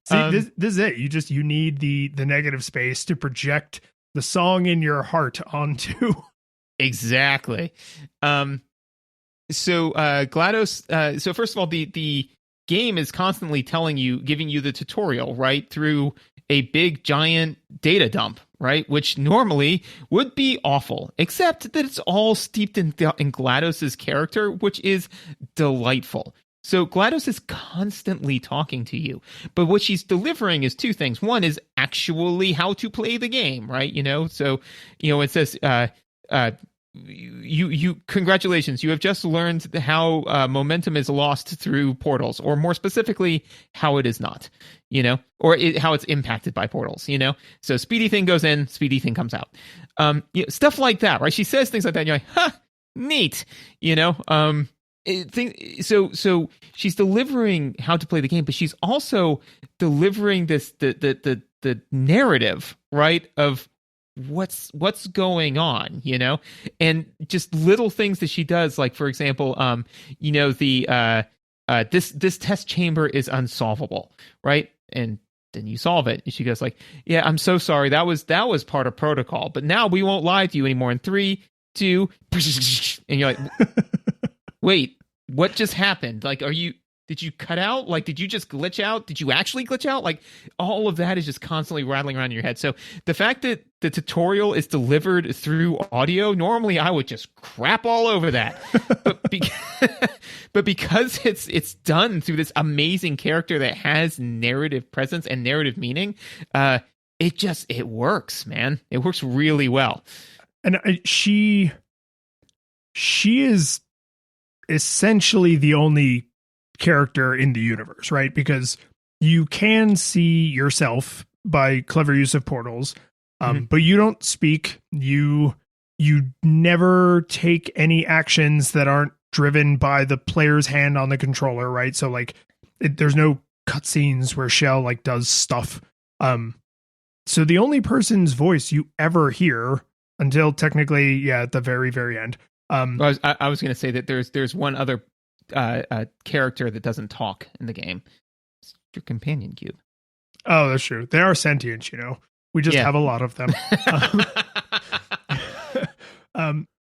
B: See, this is it. You need the negative space to project the song in your heart onto.
C: Exactly. So GLaDOS. So first of all, the game is constantly giving you the tutorial, right, through a big giant data dump, right, which normally would be awful, except that it's all steeped in GLaDOS's character, which is delightful. So GLaDOS is constantly talking to you, but what she's delivering is 2 things. One is actually how to play the game, right? So it says. You congratulations, you have just learned how momentum is lost through portals, or more specifically how it is not, or how it's impacted by portals, so speedy thing goes in, speedy thing comes out, stuff like that, right? She says things like that and you're like, huh, neat, so she's delivering how to play the game, but she's also delivering this the narrative, right, of what's going on, and just little things that she does, like for example, the this test chamber is unsolvable, right? And then you solve it, and she goes like, yeah, I'm so sorry, that was part of protocol, but now we won't lie to you anymore. In 3, 2, and you're like, wait, what just happened? Like, did you cut out? Like, did you just glitch out? Did you actually glitch out? Like, all of that is just constantly rattling around in your head. So the fact that the tutorial is delivered through audio, normally I would just crap all over that. But because it's done through this amazing character that has narrative presence and narrative meaning, it works, man. It works really well.
B: And she is essentially the only character in the universe, right? Because you can see yourself by clever use of portals, but you don't speak. You never take any actions that aren't driven by the player's hand on the controller, right? So like, there's no cutscenes where Shell like does stuff. So the only person's voice you ever hear, until technically, at the very, very end.
C: I was going to say that there's one other character that doesn't talk in the game. It's your companion cube.
B: Oh, that's true. They are sentient, We just have a lot of them.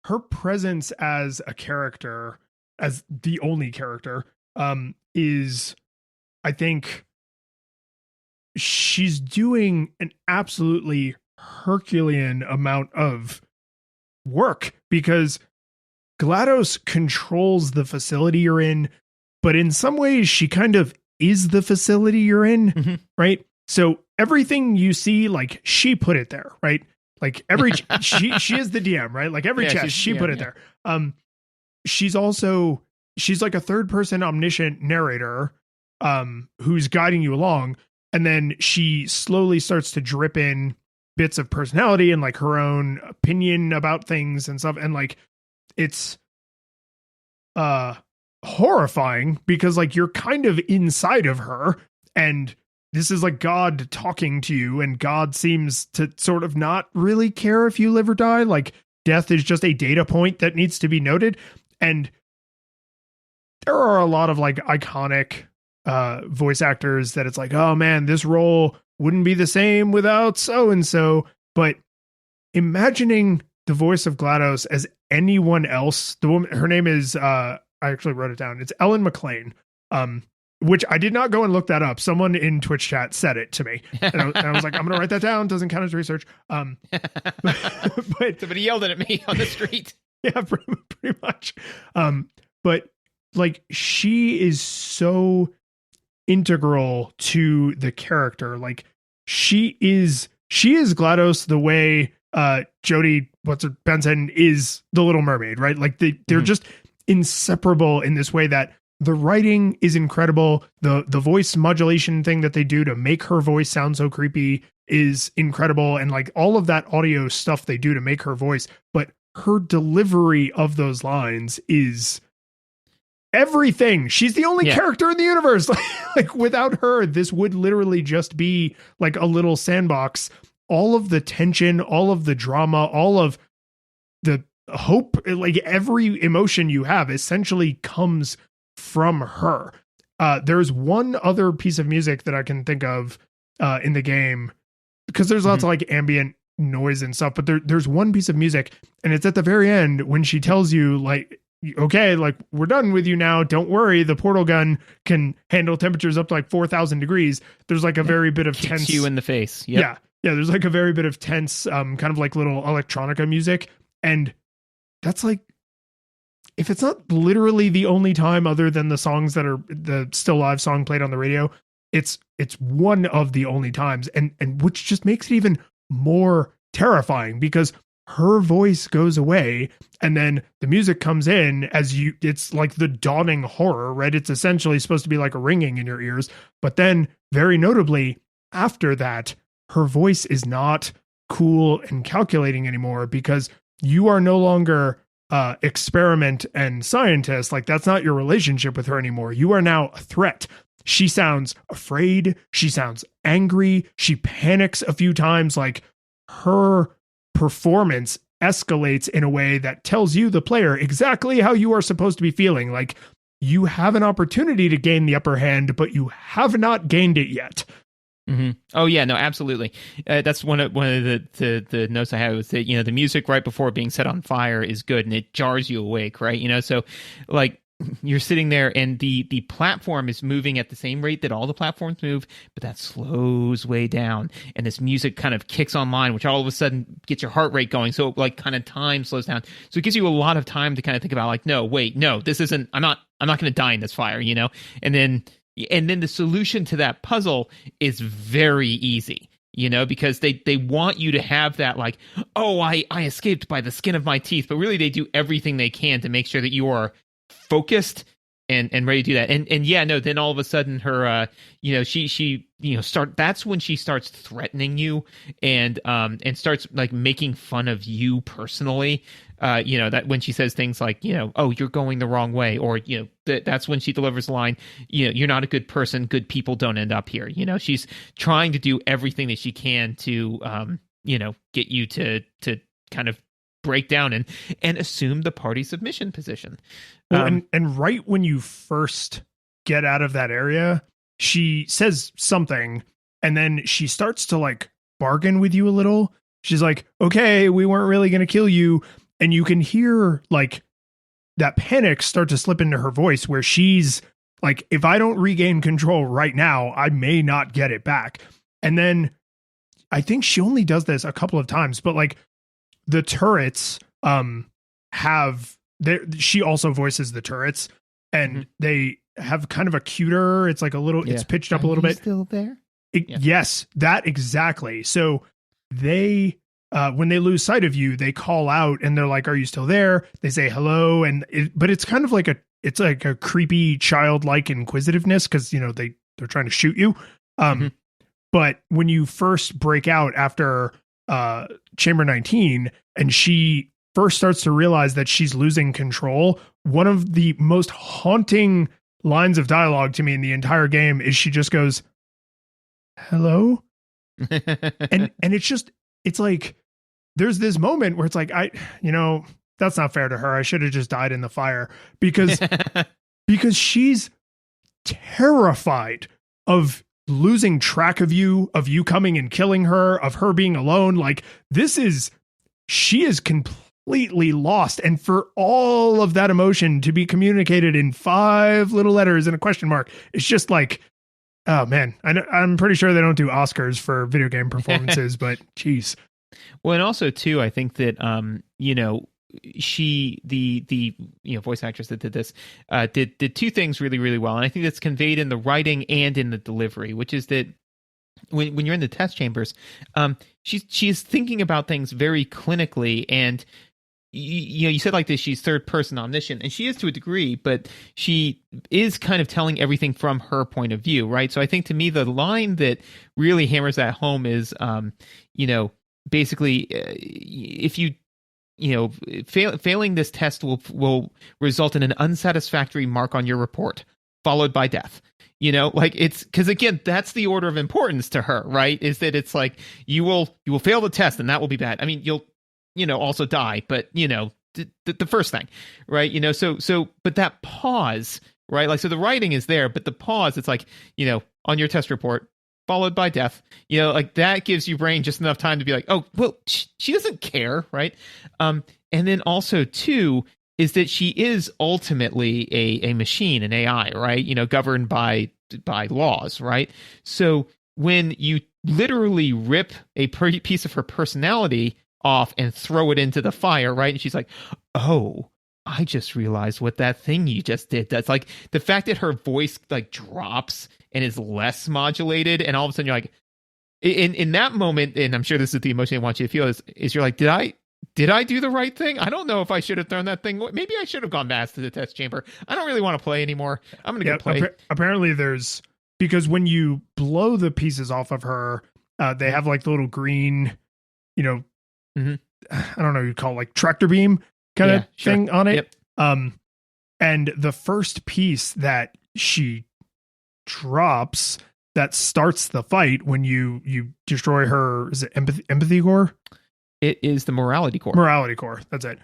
B: Her presence as a character, as the only character, is, I think, she's doing an absolutely Herculean amount of work, because GLaDOS controls the facility you're in, but in some ways she kind of is the facility you're in, right? So everything you see, like she put it there, right? Like every she is the DM, right? Like every chest she put it there. She's like a third person omniscient narrator who's guiding you along, and then she slowly starts to drip in bits of personality and like her own opinion about things and stuff, and like it's horrifying because like you're kind of inside of her, and this is like God talking to you, and God seems to sort of not really care if you live or die. Like death is just a data point that needs to be noted. And there are a lot of like iconic voice actors that it's like, oh man, this role wouldn't be the same without so-and-so. But imagining the voice of GLaDOS as anyone else, the woman, her name is, I actually wrote it down. It's Ellen McLean, which I did not go and look that up. Someone in Twitch chat said it to me. And I was like, I'm going to write that down. Doesn't count as research. But
C: somebody yelled at me on the street.
B: Yeah, pretty much. But like she is so integral to the character. Like she is GLaDOS the way Jodie Benson is the Little Mermaid, right? Like they're just inseparable in this way that the writing is incredible. The voice modulation thing that they do to make her voice sound so creepy is incredible. And like all of that audio stuff they do to make her voice, but her delivery of those lines is everything. She's the only character in the universe. Like without her, this would literally just be like a little sandbox. All of the tension, all of the drama, all of the hope, like every emotion you have essentially comes from her. There's one other piece of music that I can think of in the game, because there's lots of like ambient noise and stuff, but there's one piece of music, and it's at the very end when she tells you like, okay, like we're done with you now, don't worry, the portal gun can handle temperatures up to like 4,000 degrees. There's like a very bit of tense,
C: you in the face.
B: Yeah, there's like a very bit of tense kind of like little electronica music, and that's like, if it's not literally the only time other than the songs that are the Still Live song played on the radio, it's one of the only times, and which just makes it even more terrifying because her voice goes away and then the music comes in it's like the dawning horror, right? It's essentially supposed to be like a ringing in your ears, but then very notably after that, her voice is not cool and calculating anymore because you are no longer experiment and scientist. Like that's not your relationship with her anymore. You are now a threat. She sounds afraid. She sounds angry. She panics a few times. Like her performance escalates in a way that tells you, the player, exactly how you are supposed to be feeling. Like you have an opportunity to gain the upper hand, but you have not gained it yet.
C: Mm-hmm. Oh yeah, no, absolutely. That's one of the notes I had was that, the music right before being set on fire is good and it jars you awake, right? So like you're sitting there and the platform is moving at the same rate that all the platforms move, but that slows way down and this music kind of kicks online, which all of a sudden gets your heart rate going. So like kind of time slows down. So it gives you a lot of time to kind of think about like, no, this isn't, I'm not going to die in this fire, And then the solution to that puzzle is very easy, because they want you to have that like, oh, I escaped by the skin of my teeth, but really they do everything they can to make sure that you are focused and ready to do that. And yeah, no, then all of a sudden her, she that's when she starts threatening you and starts like making fun of you personally. That when she says things like, oh, you're going the wrong way, or, that's when she delivers the line, you're not a good person. Good people don't end up here. She's trying to do everything that she can to, get you to kind of break down and assume the party submission position.
B: Well, and right when you first get out of that area, she says something and then she starts to like bargain with you a little. She's like, okay, we weren't really going to kill you. And you can hear like that panic start to slip into her voice where she's like, if I don't regain control right now, I may not get it back. And then I think she only does this a couple of times, but like the turrets have she also voices the turrets, and they have kind of a cuter. It's like a little. It's pitched up a little bit.
C: Still there?
B: Yes, that exactly. So they. When they lose sight of you, they call out and they're like, "Are you still there?" They say hello, but it's kind of like it's like a creepy childlike inquisitiveness because they're trying to shoot you. But when you first break out after Chamber 19, and she first starts to realize that she's losing control, one of the most haunting lines of dialogue to me in the entire game is she just goes, "Hello," and it's like. There's this moment where it's like, that's not fair to her. I should have just died in the fire because she's terrified of losing track of you coming and killing her, of her being alone. Like she is completely lost. And for all of that emotion to be communicated in 5 little letters and a question mark, it's just like, oh man, I'm pretty sure they don't do Oscars for video game performances, but geez.
C: Well, and also too, I think that she the voice actress that did this did 2 things really, really well, and I think that's conveyed in the writing and in the delivery, which is that when you're in the test chambers, she's thinking about things very clinically, and you said like this, she's third person omniscient, and she is to a degree, but she is kind of telling everything from her point of view, right? So I think to me the line that really hammers that home is basically, if failing this test will result in an unsatisfactory mark on your report, followed by death. It's because again, that's the order of importance to her, right? Is that it's like you will fail the test and that will be bad. I mean, you'll also die, but the first thing, right? So but that pause, right? Like so the writing is there, but the pause, it's like on your test report, followed by death, like that gives your brain just enough time to be like, oh, well, she doesn't care, right? And then also too is that she is ultimately a machine, an AI, right? Governed by laws, right? So when you literally rip a piece of her personality off and throw it into the fire, right? And she's like, oh, I just realized what that thing you just did. That's like the fact that her voice like drops and is less modulated, and all of a sudden you're like, in that moment, and I'm sure this is the emotion I want you to feel is you're like, did I do the right thing? I don't know if I should have thrown that thing. Maybe I should have gone back to the test chamber. I don't really want to play anymore. I'm gonna go play.
B: Apparently, because when you blow the pieces off of her, they have like the little green, I don't know, you'd call it like tractor beam kind of thing on it. Yep. And the first piece that she drops that starts the fight when you destroy her, is it empathy core?
C: It is the morality core.
B: Morality core, that's it.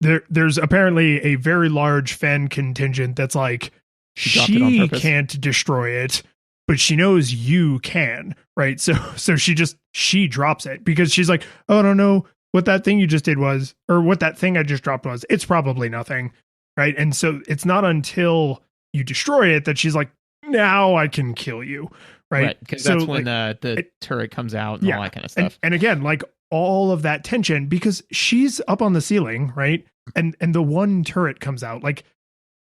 B: There's apparently a very large fan contingent that's like, she can't destroy it, but she knows you can, right? So she drops it because she's like, oh, I don't know what that thing you just did was, or what that thing I just dropped was. It's probably nothing, right? And so it's not until you destroy it that she's like, now I can kill you, right?
C: Because that's when the turret comes out and all that kind of stuff.
B: And again, like all of that tension, because she's up on the ceiling, right? And the one turret comes out. Like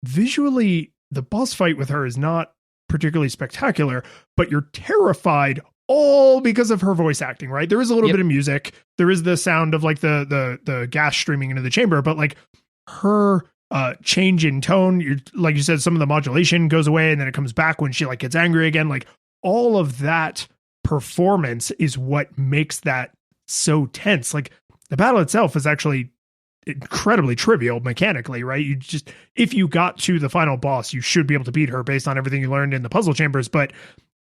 B: visually, the boss fight with her is not particularly spectacular, but you're terrified all because of her voice acting, right? There is a little bit of music. There is the sound of like the gas streaming into the chamber, but like her change in tone, like you said, some of the modulation goes away and then it comes back when she like gets angry again. Like all of that performance is what makes that so tense. Like the battle itself is actually incredibly trivial mechanically, right? If you got to the final boss, you should be able to beat her based on everything you learned in the puzzle chambers, but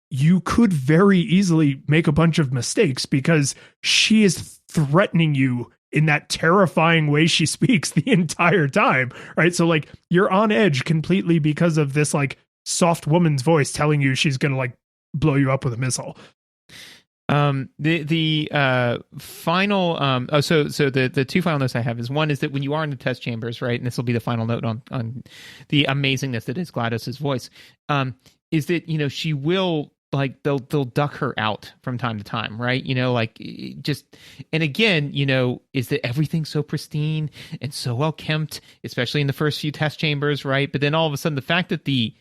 B: you could very easily make a bunch of mistakes because she is threatening you in that terrifying way she speaks the entire time, right? So like you're on edge completely because of this like soft woman's voice telling you she's going to like blow you up with a missile.
C: The final so the 2 final notes I have is, one is that when you are in the test chambers, right, and this will be the final note on the amazingness that is GLaDOS's voice, is that she will like they'll duck her out from time to time, right? Like just, and again, is that everything so pristine and so well kept, especially in the first few test chambers, right? But then all of a sudden, the fact that the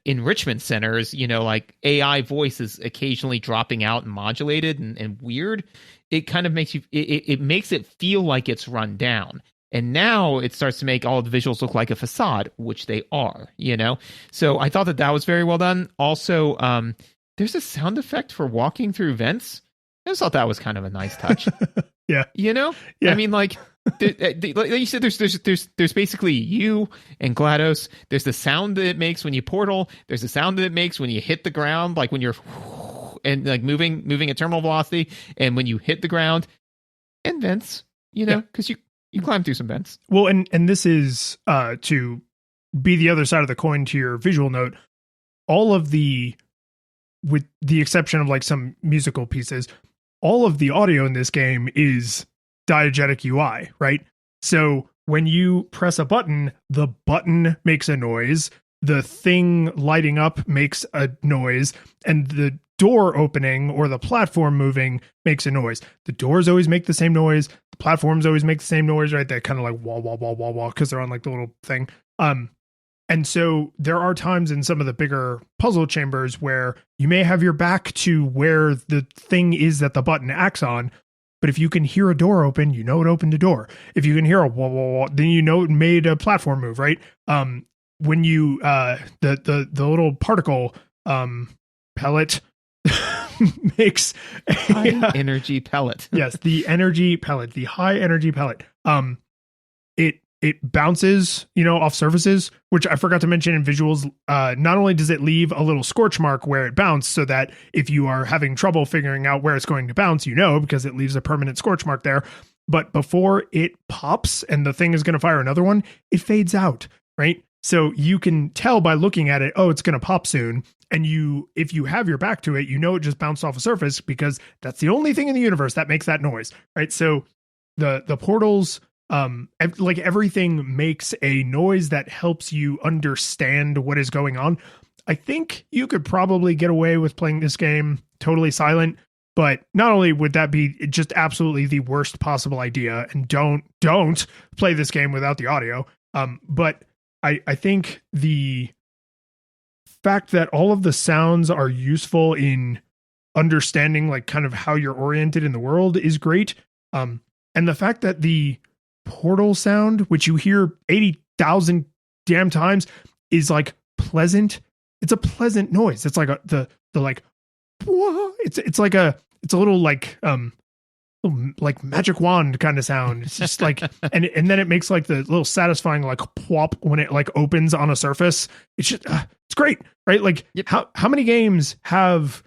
C: enrichment centers, like AI voice is occasionally dropping out and modulated and weird, it kind of makes it makes it feel like it's run down. And now it starts to make all of the visuals look like a facade, which they are, So I thought that was very well done. Also, there's a sound effect for walking through vents. I just thought that was kind of a nice touch.
B: Yeah.
C: Yeah. I mean, like you said, there's basically you and GLaDOS. There's the sound that it makes when you portal. There's the sound that it makes when you hit the ground, like when you're and like moving at terminal velocity, and when you hit the ground, and vents, because you climb through some vents.
B: Well, and this is to be the other side of the coin to your visual note. All of with the exception of like some musical pieces, all of the audio in this game is diegetic UI, right? So when you press a button, the button makes a noise, the thing lighting up makes a noise, and the door opening or the platform moving makes a noise. The doors always make the same noise. The platforms always make the same noise, right? They kind of like wall, because they're on like the little thing. And so there are times in some of the bigger puzzle chambers where you may have your back to where the thing is that the button acts on. But if you can hear a door open, it opened a door. If you can hear a wall, then it made a platform move, right? When you the little particle pellet makes
C: high energy pellet.
B: Yes, the energy pellet, the high energy pellet. It bounces, off surfaces, which I forgot to mention in visuals. Not only does it leave a little scorch mark where it bounced, so that if you are having trouble figuring out where it's going to bounce, because it leaves a permanent scorch mark there. But before it pops and the thing is going to fire another one, it fades out, right? So you can tell by looking at it, it's going to pop soon. And if you have your back to it, it just bounced off a surface, because that's the only thing in the universe that makes that noise, right? So the portals, like everything makes a noise that helps you understand what is going on. I think you could probably get away with playing this game totally silent, but not only would that be just absolutely the worst possible idea, and don't play this game without the audio, but I think the fact that all of the sounds are useful in understanding like kind of how you're oriented in the world is great. And the fact that the portal sound, which you hear 80,000 damn times, is like pleasant. It's a pleasant noise. It's like the like, whoa, it's like it's a little like magic wand kind of sound. It's just like, and then it makes like the little satisfying like plop when it like opens on a surface. It's just, it's great, right? Like
C: yep.
B: How many games have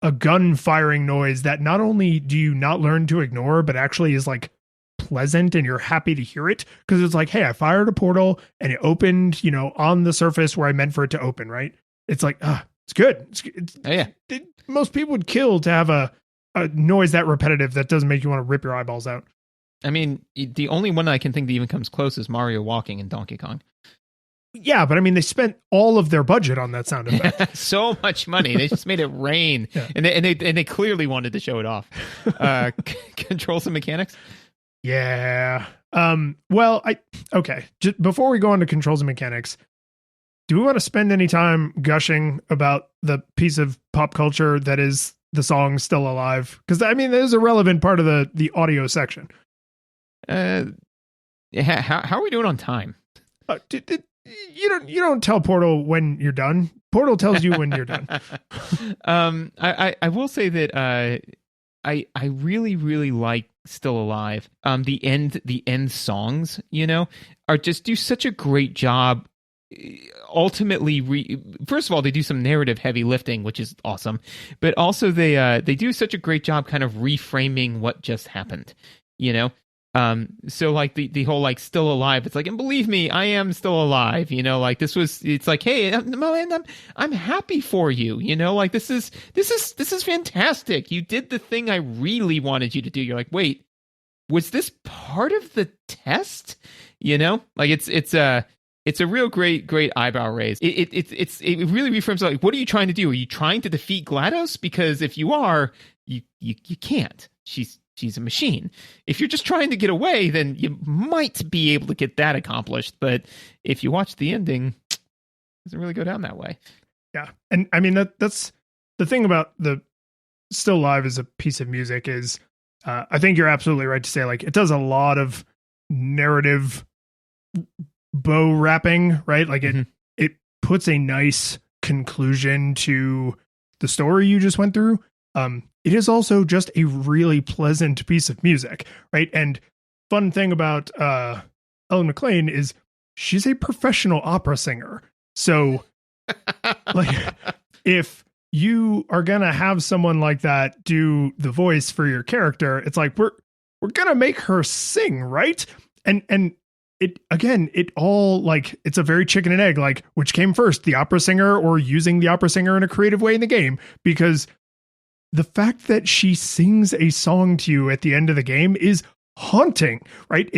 B: a gun firing noise that not only do you not learn to ignore, but actually is like pleasant and you're happy to hear it? Because it's like, hey, I fired a portal and it opened, on the surface where I meant for it to open, right? It's like, it's good.
C: Oh, yeah.
B: Most people would kill to have a noise that repetitive that doesn't make you want to rip your eyeballs out.
C: I mean, the only one I can think that even comes close is Mario walking in Donkey Kong.
B: Yeah, but I mean, they spent all of their budget on that sound effect.
C: So much money. They just made it rain. Yeah. And they clearly wanted to show it off. Controls and mechanics?
B: Yeah. Well, okay. Just before we go on to controls and mechanics, do we want to spend any time gushing about the piece of pop culture that is the song Still Alive? Because I mean, that is a relevant part of the audio section.
C: How are we doing on time?
B: You don't tell Portal when you're done. Portal tells you when you're done.
C: I will say that I really, really like Still Alive. The end songs, are just do such a great job. Ultimately, first of all, they do some narrative heavy lifting, which is awesome, but also they do such a great job kind of reframing what just happened, so like the whole like still alive, it's like, and believe me, I am still alive, like it's like, hey, I'm happy for you, like this is fantastic. You did the thing I really wanted you to do. You're like, wait, was this part of the test? Like it's It's a real great eyebrow raise. It really reframes like, what are you trying to do? Are you trying to defeat GLaDOS? Because if you are, you can't. She's a machine. If you're just trying to get away, then you might be able to get that accomplished. But if you watch the ending, it doesn't really go down that way.
B: Yeah. And I mean, that's the thing about the Still Alive as a piece of music is, I think you're absolutely right to say, like, it does a lot of narrative bow wrapping, right? Like it puts a nice conclusion to the story you just went through. It is also just a really pleasant piece of music, right? And fun thing about Ellen McLain is she's a professional opera singer. So like if you are going to have someone like that do the voice for your character, it's like we're going to make her sing, right? And it all, like, it's a very chicken and egg, like, which came first, the opera singer or using the opera singer in a creative way in the game? Because the fact that she sings a song to you at the end of the game is haunting, right?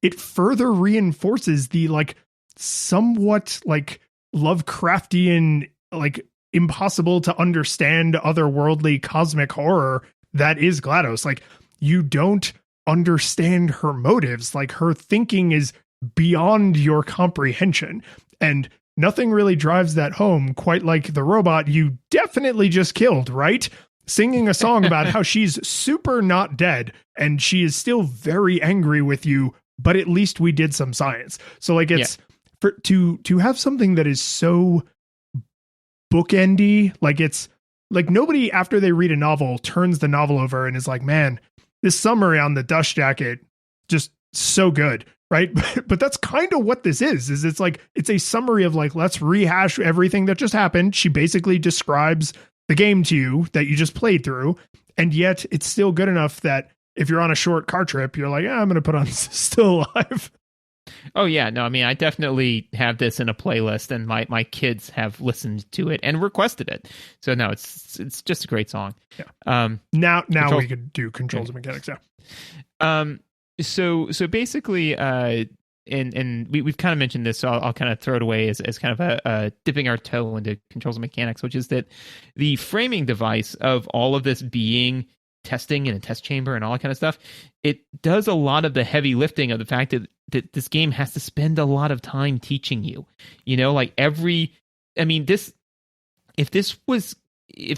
B: It further reinforces the, like, somewhat, like, Lovecraftian, like, impossible to understand otherworldly cosmic horror that is GLaDOS. Like, you don't understand her motives. Like, her thinking is beyond your comprehension, and nothing really drives that home quite like the robot you definitely just killed, right? Singing a song about how she's super not dead and she is still very angry with you, but at least we did some science. So, like, it's to have something that is so bookendy, like, it's like nobody after they read a novel turns the novel over and is like, man, this summary on the dust jacket, just so good, right? But that's kind of what this is it's like, it's a summary of, like, let's rehash everything that just happened. She basically describes the game to you that you just played through, and yet it's still good enough that if you're on a short car trip, you're like, I'm going to put on Still Alive.
C: Oh yeah, no, I mean, I definitely have this in a playlist, and my kids have listened to it and requested it. So no, it's just a great song.
B: Yeah. Now we could do Controls and Mechanics. Yeah.
C: So basically, and we've kind of mentioned this, so I'll kind of throw it away as kind of a dipping our toe into Controls and Mechanics, which is that the framing device of all of this being testing in a test chamber and all that kind of stuff, it does a lot of the heavy lifting of the fact that this game has to spend a lot of time teaching you. You know, like if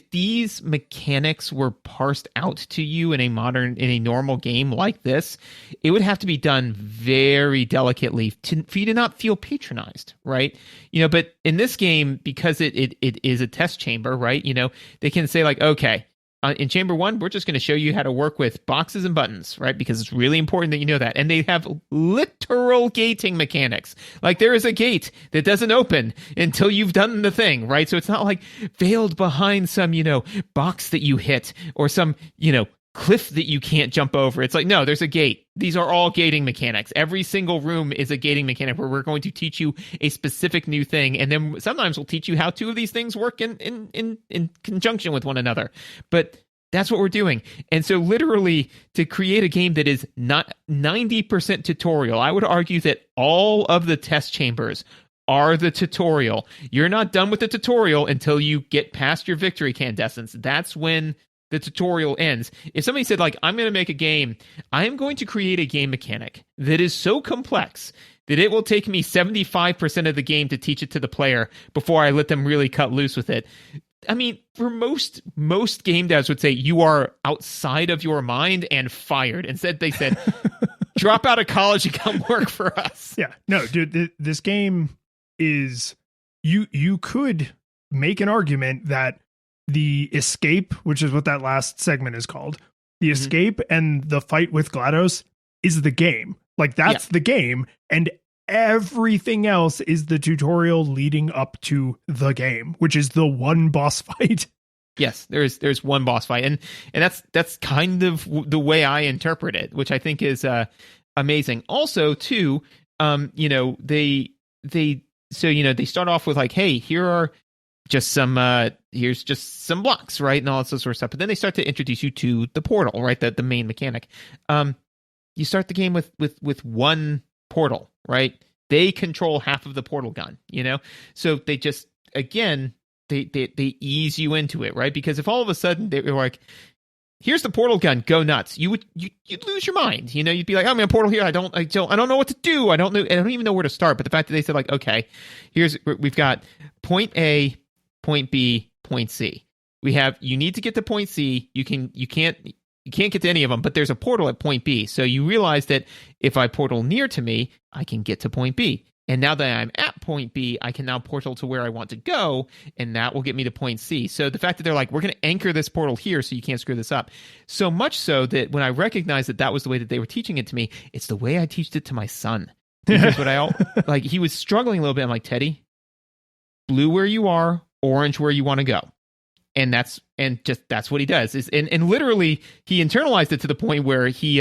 C: these mechanics were parsed out to you in a normal game like this, it would have to be done very delicately for you to not feel patronized, right? You know, but in this game, because it is a test chamber, right? You know, they can say, like, okay, in Chamber 1, we're just going to show you how to work with boxes and buttons, right? Because it's really important that you know that. And they have literal gating mechanics. Like, there is a gate that doesn't open until you've done the thing, right? So it's not like veiled behind some, box that you hit or some, cliff that you can't jump over. It's like, no, there's a gate. These are all gating mechanics. Every single room is a gating mechanic where we're going to teach you a specific new thing, and then sometimes we'll teach you how two of these things work in conjunction with one another. But that's what we're doing. And so literally, to create a game that is not 90% tutorial, I would argue that all of the test chambers are the tutorial. You're not done with the tutorial until you get past your victory incandescence. That's when the tutorial ends. If somebody said, like, I'm going to make a game, I am going to create a game mechanic that is so complex that it will take me 75% of the game to teach it to the player before I let them really cut loose with it. I mean, for most game devs would say you are outside of your mind and fired. Instead, they said, drop out of college and come work for us.
B: Yeah. No, dude, this game is, you could make an argument that the escape, which is what that last segment is called, the escape and the fight with GLaDOS is the game. Like, that's the game, and everything else is the tutorial leading up to the game, which is the one boss fight.
C: Yes, there's one boss fight, and that's kind of the way I interpret it, which I think is amazing. Also, too, they start off with, like, hey, here's just some blocks, right, and all that sort of stuff. But then they start to introduce you to the portal, right, the main mechanic. You start the game with one portal, right? they control half of the portal gun, you know? So they just, again, they ease you into it, right? Because if all of a sudden they were like, here's the portal gun, go nuts, you'd lose your mind. You know, you'd be like, I'm in a portal here. I don't know what to do. I don't even know where to start. But the fact that they said like, okay, we've got point A, point B, point C. You need to get to point C. You can't get to any of them, but there's a portal at point B. So you realize that if I portal near to me, I can get to point B. And now that I'm at point B, I can now portal to where I want to go, and that will get me to point C. So the fact that they're like, we're going to anchor this portal here so you can't screw this up. So much so that when I recognized that was the way that they were teaching it to me, it's the way I teach it to my son. Because like, he was struggling a little bit. I'm like, Teddy, blue where you are, orange where you want to go. And that's what he does. And literally he internalized it to the point where he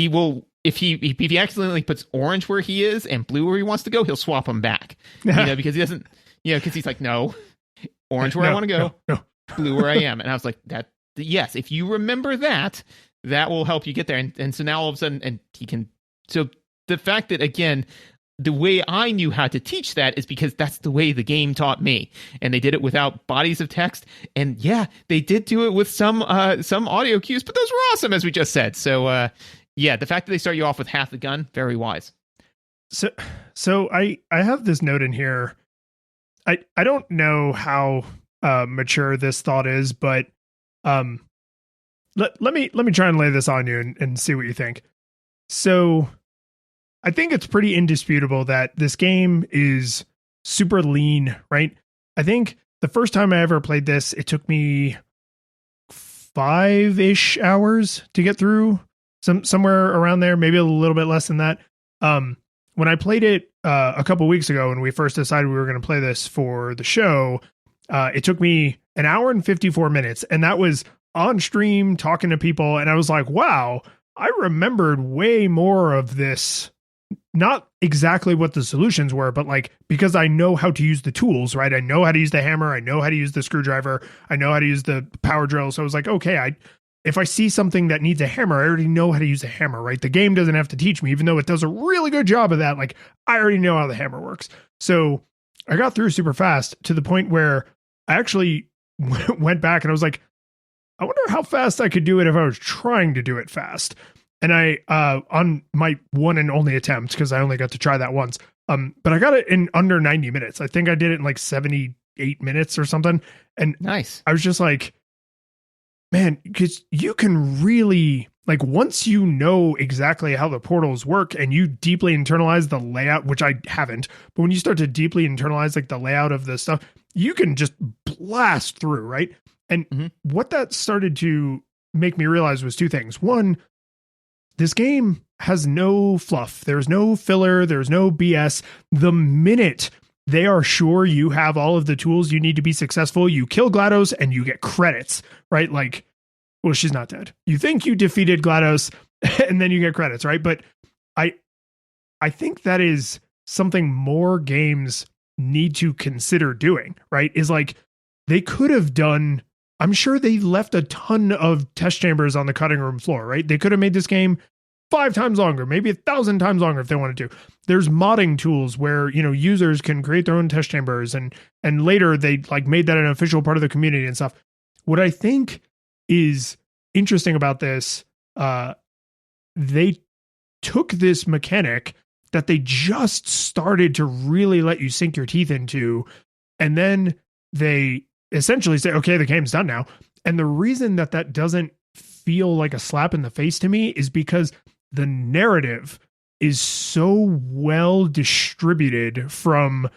C: will, if he accidentally puts orange where he is and blue where he wants to go, he'll swap them back. You know, because he doesn't, because he's like, no, orange where I want to go,
B: no.
C: Blue where I am. And I was like, yes, if you remember that will help you get there. And so now all of a sudden, and he can, so the fact that, again, the way I knew how to teach that is because that's the way the game taught me. And they did it without bodies of text. And yeah, they did do it with some audio cues, but those were awesome, as we just said. So, yeah, the fact that they start you off with half the gun, very wise.
B: So I have this note in here. I don't know how mature this thought is, but let me try and lay this on you and see what you think. So I think it's pretty indisputable that this game is super lean, right? I think the first time I ever played this, it took me 5-ish hours to get through, somewhere around there, maybe a little bit less than that. When I played it a couple weeks ago, when we first decided we were going to play this for the show, it took me 1 hour and 54 minutes, and that was on stream talking to people. And I was like, wow, I remembered way more of this. Not exactly what the solutions were, but like, because I know how to use the tools, right? I know how to use the hammer. I know how to use the screwdriver. I know how to use the power drill. So I was like, okay, if I see something that needs a hammer, I already know how to use a hammer, right? The game doesn't have to teach me, even though it does a really good job of that. Like, I already know how the hammer works. So I got through super fast to the point where I actually went back and I was like, I wonder how fast I could do it if I was trying to do it fast. And I, on my one and only attempt, because I only got to try that once, but I got it in under 90 minutes. I think I did it in like 78 minutes or something. And
C: nice.
B: I was just like, man, because you can really, like, once you know exactly how the portals work and you deeply internalize the layout, which I haven't, but when you start to deeply internalize like the layout of the stuff, you can just blast through, right? And what that started to make me realize was two things. One, this game has no fluff. There's no filler. There's no BS. The minute they are sure you have all of the tools you need to be successful, you kill GLaDOS and you get credits, right? Like, well, she's not dead. You think you defeated GLaDOS and then you get credits, right? But I think that is something more games need to consider doing, right? Is like, they could have done, I'm sure they left a ton of test chambers on the cutting room floor, right? They could have made this game 5 times longer, maybe 1,000 times longer if they wanted to. There's modding tools where, users can create their own test chambers, and later they like made that an official part of the community and stuff. What I think is interesting about this, they took this mechanic that they just started to really let you sink your teeth into, and then they essentially say, okay, the game's done now. And the reason that doesn't feel like a slap in the face to me is because the narrative is so well distributed from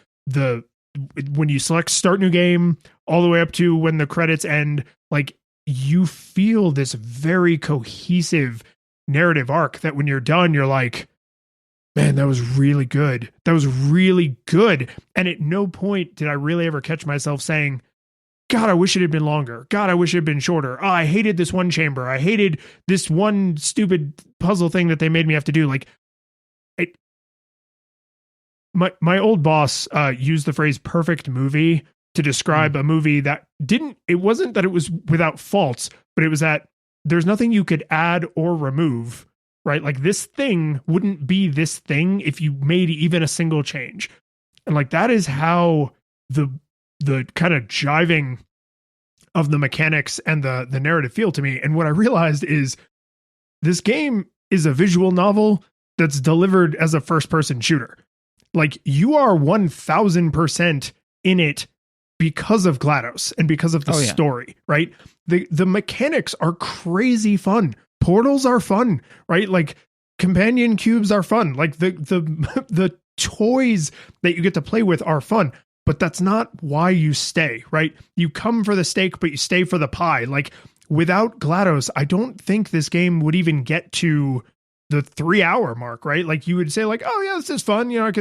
B: when you select start new game all the way up to when the credits end. Like, you feel this very cohesive narrative arc that when you're done, you're like, man, that was really good. That was really good. And at no point did I really ever catch myself saying, God, I wish it had been longer. God, I wish it had been shorter. Oh, I hated this one chamber. I hated this one stupid puzzle thing that they made me have to do. Like, my old boss used the phrase perfect movie to describe a movie that it wasn't that it was without faults, but it was that there's nothing you could add or remove, right? Like this thing wouldn't be this thing if you made even a single change. And like that is how the kind of jiving of the mechanics and the narrative feel to me. And what I realized is this game is a visual novel that's delivered as a first person shooter. Like you are 1000% in it because of GLaDOS and because of the story, right? The mechanics are crazy fun. Portals are fun, right? Like companion cubes are fun. Like the toys that you get to play with are fun, but that's not why you stay, right? You come for the steak, but you stay for the pie. Like without GLaDOS, I don't think this game would even get to the 3-hour mark, right? Like you would say like, oh yeah, this is fun. You know,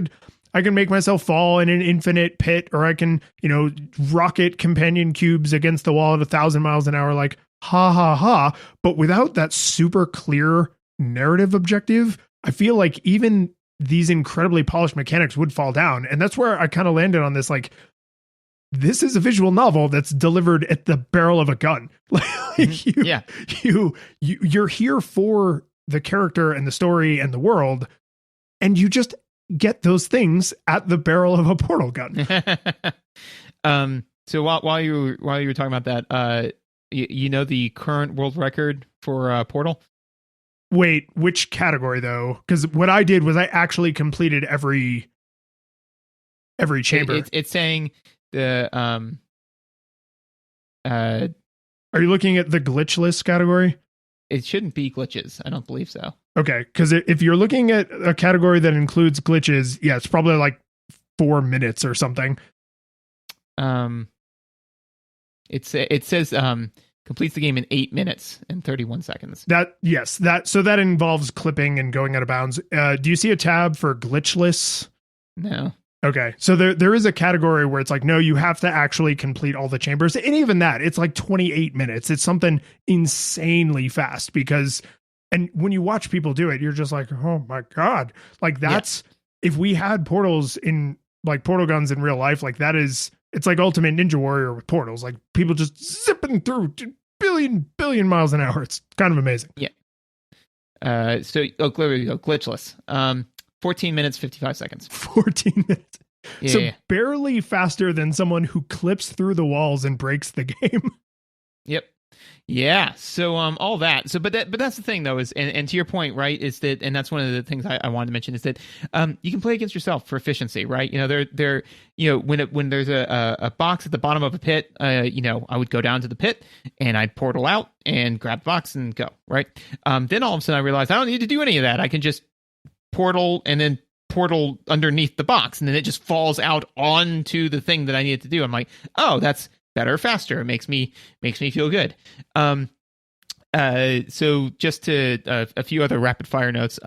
B: I can make myself fall in an infinite pit, or I can, you know, rocket companion cubes against the wall at 1,000 miles an hour. Like, ha ha ha. But without that super clear narrative objective, I feel like even these incredibly polished mechanics would fall down. And that's where I kind of landed on this. Like, this is a visual novel that's delivered at the barrel of a gun. Like you're here for the character and the story and the world, and you just get those things at the barrel of a portal gun.
C: So while you were talking about that, you know the current world record for Portal?
B: Wait, which category though? Because what I did was I actually completed every chamber.
C: It's saying the
B: Are you looking at the glitchless category?
C: It shouldn't be glitches. I don't believe so.
B: Okay, because if you're looking at a category that includes glitches, yeah, it's probably like 4 minutes or something.
C: It says completes the game in 8 minutes and 31 seconds.
B: So that involves clipping and going out of bounds. Do you see a tab for glitchless?
C: No.
B: Okay, so there is a category where it's like, no, you have to actually complete all the chambers. And even that, it's like 28 minutes. It's something insanely fast because, and when you watch people do it, you're just like, oh my God. Like that's, if we had portals in like portal guns in real life, like that is, it's like Ultimate Ninja Warrior with portals, like people just zipping through billion miles an hour. It's kind of amazing.
C: Yeah. There we go. Glitchless. 14 minutes, 55 seconds.
B: 14 minutes.
C: Yeah,
B: so barely faster than someone who clips through the walls and breaks the game.
C: Yep. Yeah. So all that. So but that's the thing though, is and to your point, right, is that, and that's one of the things I wanted to mention, is that you can play against yourself for efficiency, right? You know, they're you know, when there's a box at the bottom of a pit, you know, I would go down to the pit and I'd portal out and grab the box and go, right? Then all of a sudden I realized I don't need to do any of that. I can just portal and then portal underneath the box, and then it just falls out onto the thing that I needed to do. I'm like, oh, that's better, faster. It makes me feel good. So just to a few other rapid fire notes.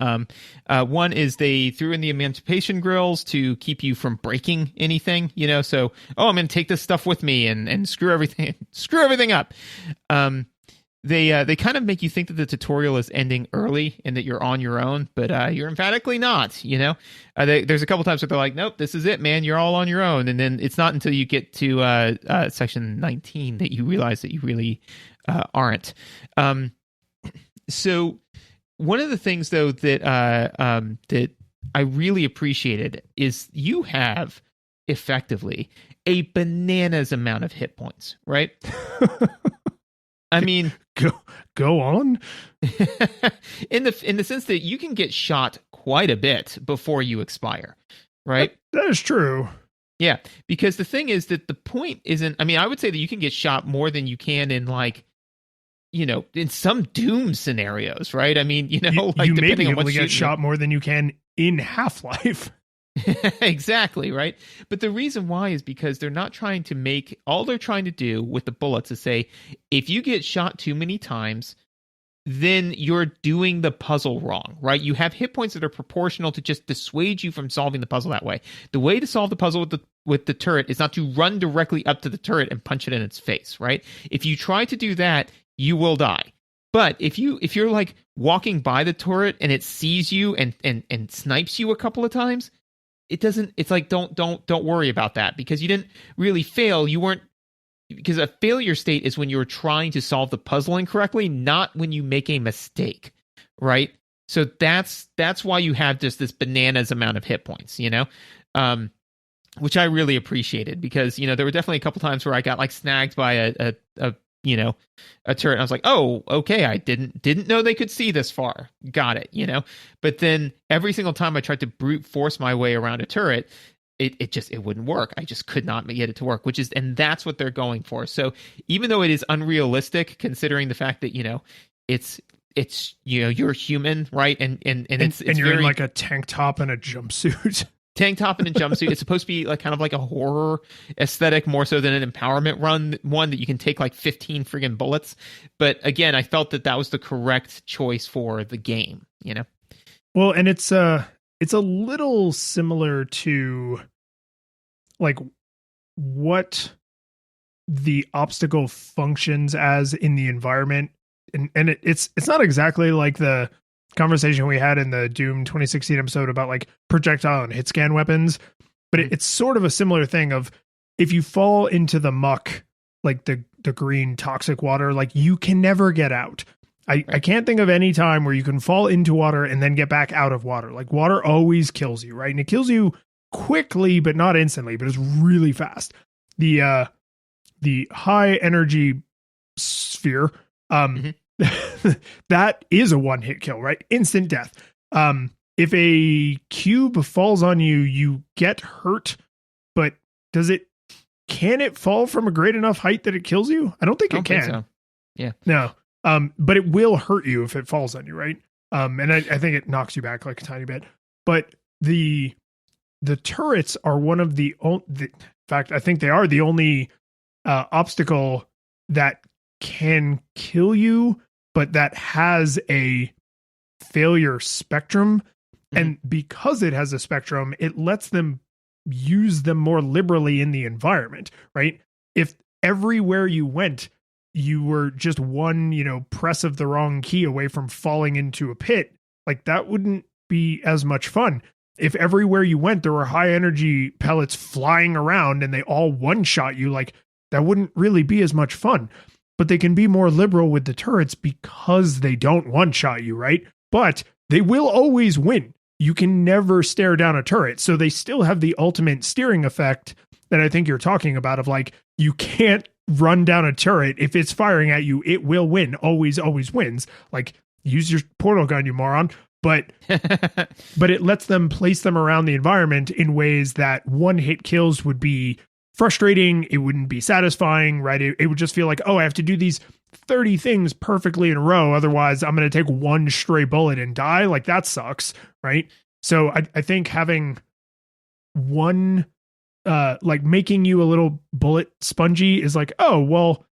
C: One is they threw in the emancipation grills to keep you from breaking anything, you know, so, oh, I'm going to take this stuff with me and screw everything up. They kind of make you think that the tutorial is ending early and that you're on your own, but you're emphatically not, you know? There's a couple times where they're like, nope, this is it, man. You're all on your own. And then it's not until you get to section 19 that you realize that you really aren't. So one of the things, though, that that I really appreciated is you have effectively a bananas amount of hit points, right? I mean,
B: go on.
C: in the sense that you can get shot quite a bit before you expire, right?
B: That is true.
C: Yeah, because the thing is that the point isn't, I mean, I would say that you can get shot more than you can in, like, you know, in some Doom scenarios, right? I mean, you know, like,
B: you may be
C: depending on
B: able
C: what
B: to get shot more than you can in Half-Life.
C: Exactly, right? But the reason why is because they're not trying to make, all they're trying to do with the bullets is say, if you get shot too many times, then you're doing the puzzle wrong, right? You have hit points that are proportional to just dissuade you from solving the puzzle that way. The way to solve the puzzle with the turret is not to run directly up to the turret and punch it in its face, right? If you try to do that, you will die. But if you're like walking by the turret and it sees you and snipes you a couple of times, it's like, don't worry about that, because you didn't really fail. You weren't, because a failure state is when you're trying to solve the puzzle incorrectly, not when you make a mistake, right? So that's why you have just this bananas amount of hit points, which I really appreciated, because there were definitely a couple times where I got like snagged by a turret. I was like, oh, okay, I didn't know they could see this far. Got it, But then every single time I tried to brute force my way around a turret, it wouldn't work. I just could not get it to work, and that's what they're going for. So even though it is unrealistic, considering the fact that it's you're human, right? And it's
B: you're
C: very,
B: in like a tank top and a jumpsuit.
C: Tank top and a jumpsuit. It's supposed to be like kind of like a horror aesthetic, more so than an empowerment one that you can take like 15 friggin' bullets. But again, I felt that was the correct choice for the game.
B: Well, and it's a little similar to like what the obstacle functions as in the environment, and it's not exactly like the conversation we had in the Doom 2016 episode about like projectile and hit scan weapons, but it's sort of a similar thing of if you fall into the muck, like the green toxic water, like you can never get out. I can't think of any time where you can fall into water and then get back out of water. Like water always kills you, right? And it kills you quickly, but not instantly, but it's really fast. The high energy sphere, that is a one hit kill, right? Instant death. If a cube falls on you, you get hurt, but can it fall from a great enough height that it kills you? I don't think it can.
C: Think so. Yeah.
B: No. But it will hurt you if it falls on you, right? And I think it knocks you back like a tiny bit. But the turrets are one of the only, in fact, I think they are the only obstacle that can kill you, but that has a failure spectrum. And because it has a spectrum, it lets them use them more liberally in the environment, right? If everywhere you went, you were just one, press of the wrong key away from falling into a pit, like that wouldn't be as much fun. If everywhere you went, there were high energy pellets flying around and they all one shot you, like that wouldn't really be as much fun. But they can be more liberal with the turrets because they don't one shot you, right? But they will always win. You can never stare down a turret. So they still have the ultimate steering effect that I think you're talking about, of like, you can't run down a turret. If it's firing at you, it will win. Always wins. Like, use your portal gun, you moron. But it lets them place them around the environment in ways that one hit kills would be frustrating. It wouldn't be satisfying, right? It would just feel like, oh, I have to do these 30 things perfectly in a row. Otherwise, I'm going to take one stray bullet and die. Like, that sucks, right? So I think having one, like making you a little bullet spongy is like, oh, well,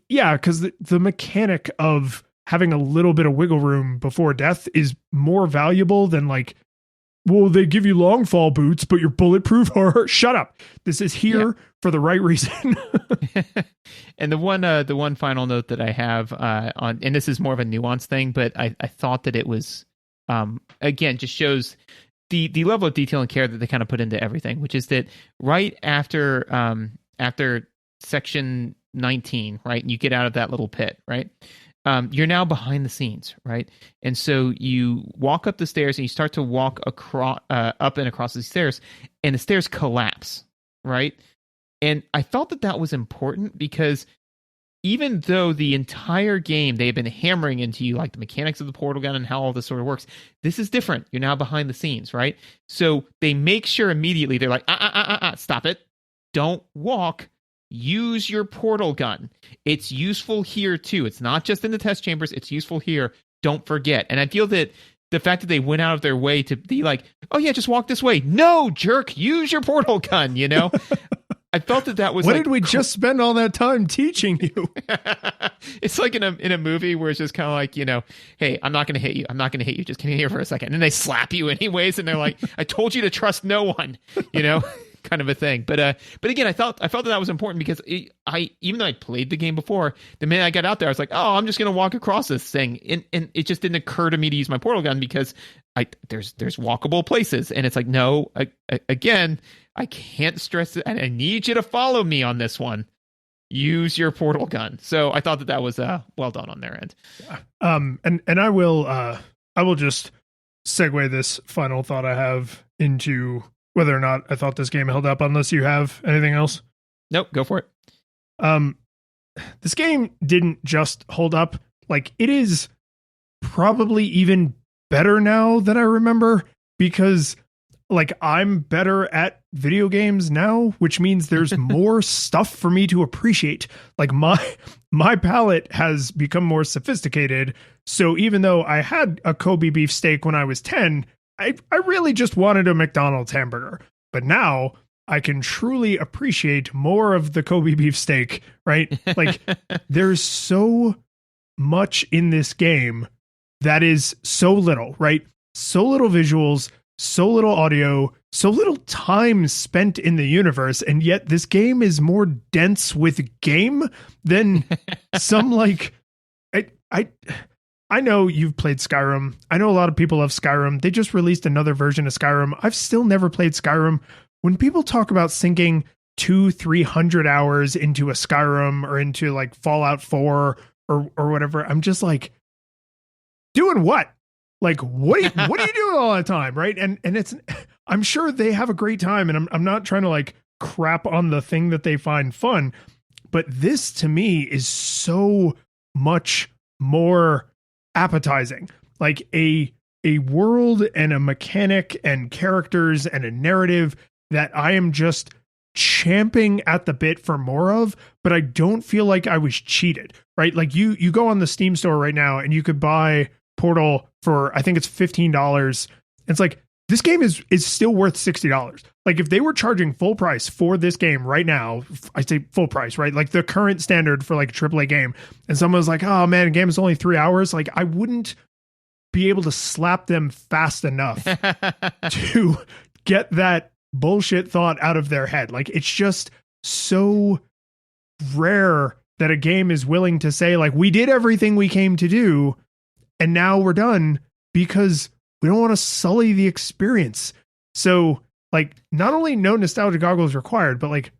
B: yeah, because the mechanic of having a little bit of wiggle room before death is more valuable than like, well, they give you long fall boots, but you're bulletproof. Or shut up. This is here for the right reason.
C: And the one final note that I have on, and this is more of a nuanced thing, but I thought that it was, again, just shows the level of detail and care that they kind of put into everything, which is that right after section 19, right, you get out of that little pit, right? You're now behind the scenes, right? And so you walk up the stairs and you start to walk across, up and across the stairs, and the stairs collapse, right? And I felt that was important because even though the entire game they've been hammering into you like the mechanics of the portal gun and how all this sort of works, this is different. You're now behind the scenes, right? So they make sure immediately, they're like, stop it. Don't walk. Use your portal gun. It's useful here too. It's not just in the test chambers. It's useful here. Don't forget. And I feel that the fact that they went out of their way to be like, oh yeah, just walk this way. No, jerk, use your portal gun, I felt that was
B: what did we just spend all that time teaching you?
C: It's like in a movie where it's just kind of like, hey, I'm not going to hit you. I'm not going to hit you. Just come here for a second. And then they slap you anyways. And they're like, I told you to trust no one, kind of a thing. But again, I felt that was important because even though I played the game before, the minute I got out there, I was like, oh, I'm just going to walk across this thing. And it just didn't occur to me to use my portal gun because there's walkable places. And it's like, no, again, I can't stress it. And I need you to follow me on this one. Use your portal gun. So I thought that was well done on their end.
B: And I will I will just segue this final thought I have into whether or not I thought this game held up, unless you have anything else.
C: Nope, go for it.
B: This game didn't just hold up. Like, it is probably even better now than I remember, because like I'm better at video games now, which means there's more stuff for me to appreciate. Like my palate has become more sophisticated. So even though I had a Kobe beef steak when I was 10, I really just wanted a McDonald's hamburger. But now I can truly appreciate more of the Kobe beef steak, right? Like there's so much in this game that is so little, right? So little visuals, so little audio, so little time spent in the universe, and yet this game is more dense with game than some like I know you've played Skyrim. I know a lot of people love Skyrim. They just released another version of Skyrim. I've still never played Skyrim. When people talk about sinking 200-300 hours into a Skyrim or into like Fallout 4 or whatever, I'm just like, doing what? Like, what are you doing all the time, right? And it's, I'm sure they have a great time, and I'm not trying to like crap on the thing that they find fun, but this to me is so much more appetizing. Like a world and a mechanic and characters and a narrative that I am just champing at the bit for more of, but I don't feel like I was cheated, right? Like you go on the Steam store right now and you could buy Portal for, I think it's $15. It's like, this game is still worth $60. Like if they were charging full price for this game right now, I say full price, right? Like the current standard for like a AAA game, and someone was like, oh man, the game is only 3 hours. Like I wouldn't be able to slap them fast enough to get that bullshit thought out of their head. Like it's just so rare that a game is willing to say like, we did everything we came to do, and now we're done, because we don't want to sully the experience. So like, not only no nostalgia goggles required, but like,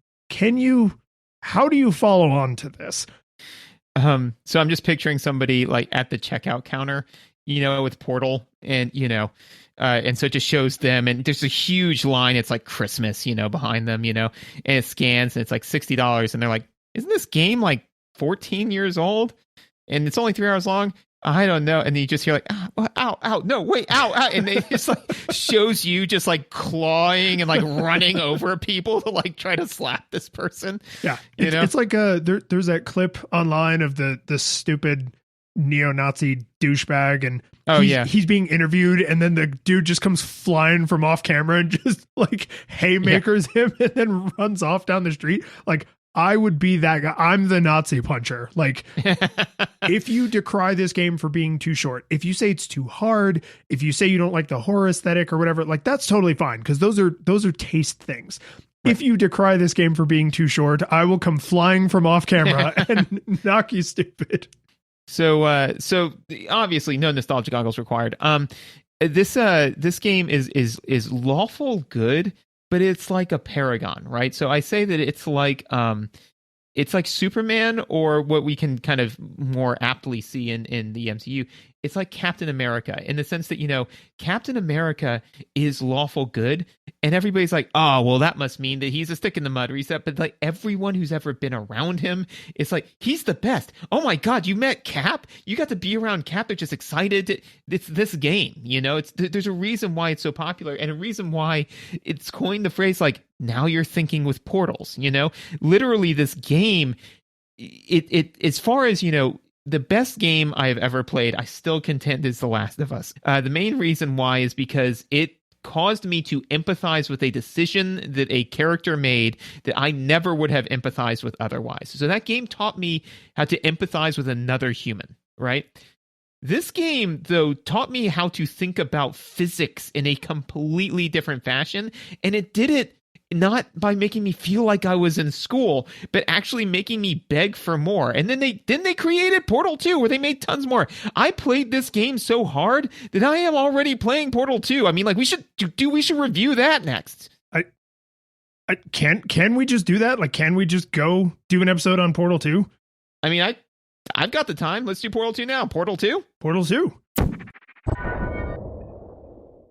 B: how do you follow on to this?
C: So I'm just picturing somebody like at the checkout counter, with Portal, and, and so it just shows them, and there's a huge line. It's like Christmas, behind them, and it scans and it's like $60. And they're like, isn't this game like 14 years old? And it's only 3 hours long. I don't know. And then you just hear like, ow, no, wait, ow. And they just like shows you just like clawing and like running over people to like try to slap this person.
B: Yeah. It's like there's that clip online of the stupid neo-Nazi douchebag, and he's being interviewed, and then the dude just comes flying from off camera and just like haymakers him and then runs off down the street. Like, I would be that guy. I'm the Nazi puncher. Like, if you decry this game for being too short, if you say it's too hard, if you say you don't like the horror aesthetic or whatever, like that's totally fine, because those are taste things. Right. If you decry this game for being too short, I will come flying from off camera and knock you stupid.
C: So obviously no nostalgia goggles required. This game is lawful good, but it's like a paragon, right? So I say that it's like Superman, or what we can kind of more aptly see in the MCU. It's like Captain America, in the sense that, Captain America is lawful good, and everybody's like, oh, well, that must mean that he's a stick in the mud, or he's that. But like everyone who's ever been around him, it's like, he's the best. Oh my God, you met Cap? You got to be around Cap. They're just excited. It's this game, there's a reason why it's so popular, and a reason why it's coined the phrase like, now you're thinking with portals, literally this game, it as far as, the best game I have ever played, I still contend, is The Last of Us. The main reason why is because it caused me to empathize with a decision that a character made that I never would have empathized with otherwise. So that game taught me how to empathize with another human, right? This game, though, taught me how to think about physics in a completely different fashion, and it did it not by making me feel like I was in school, but actually making me beg for more. And then they created Portal 2, where they made tons more. I played this game so hard that I am already playing Portal 2. I mean, like, we should review that next.
B: Can we just do that? Like, can we just go do an episode on Portal 2?
C: I mean, I've got the time. Let's do Portal 2 now. Portal 2?
B: Portal 2.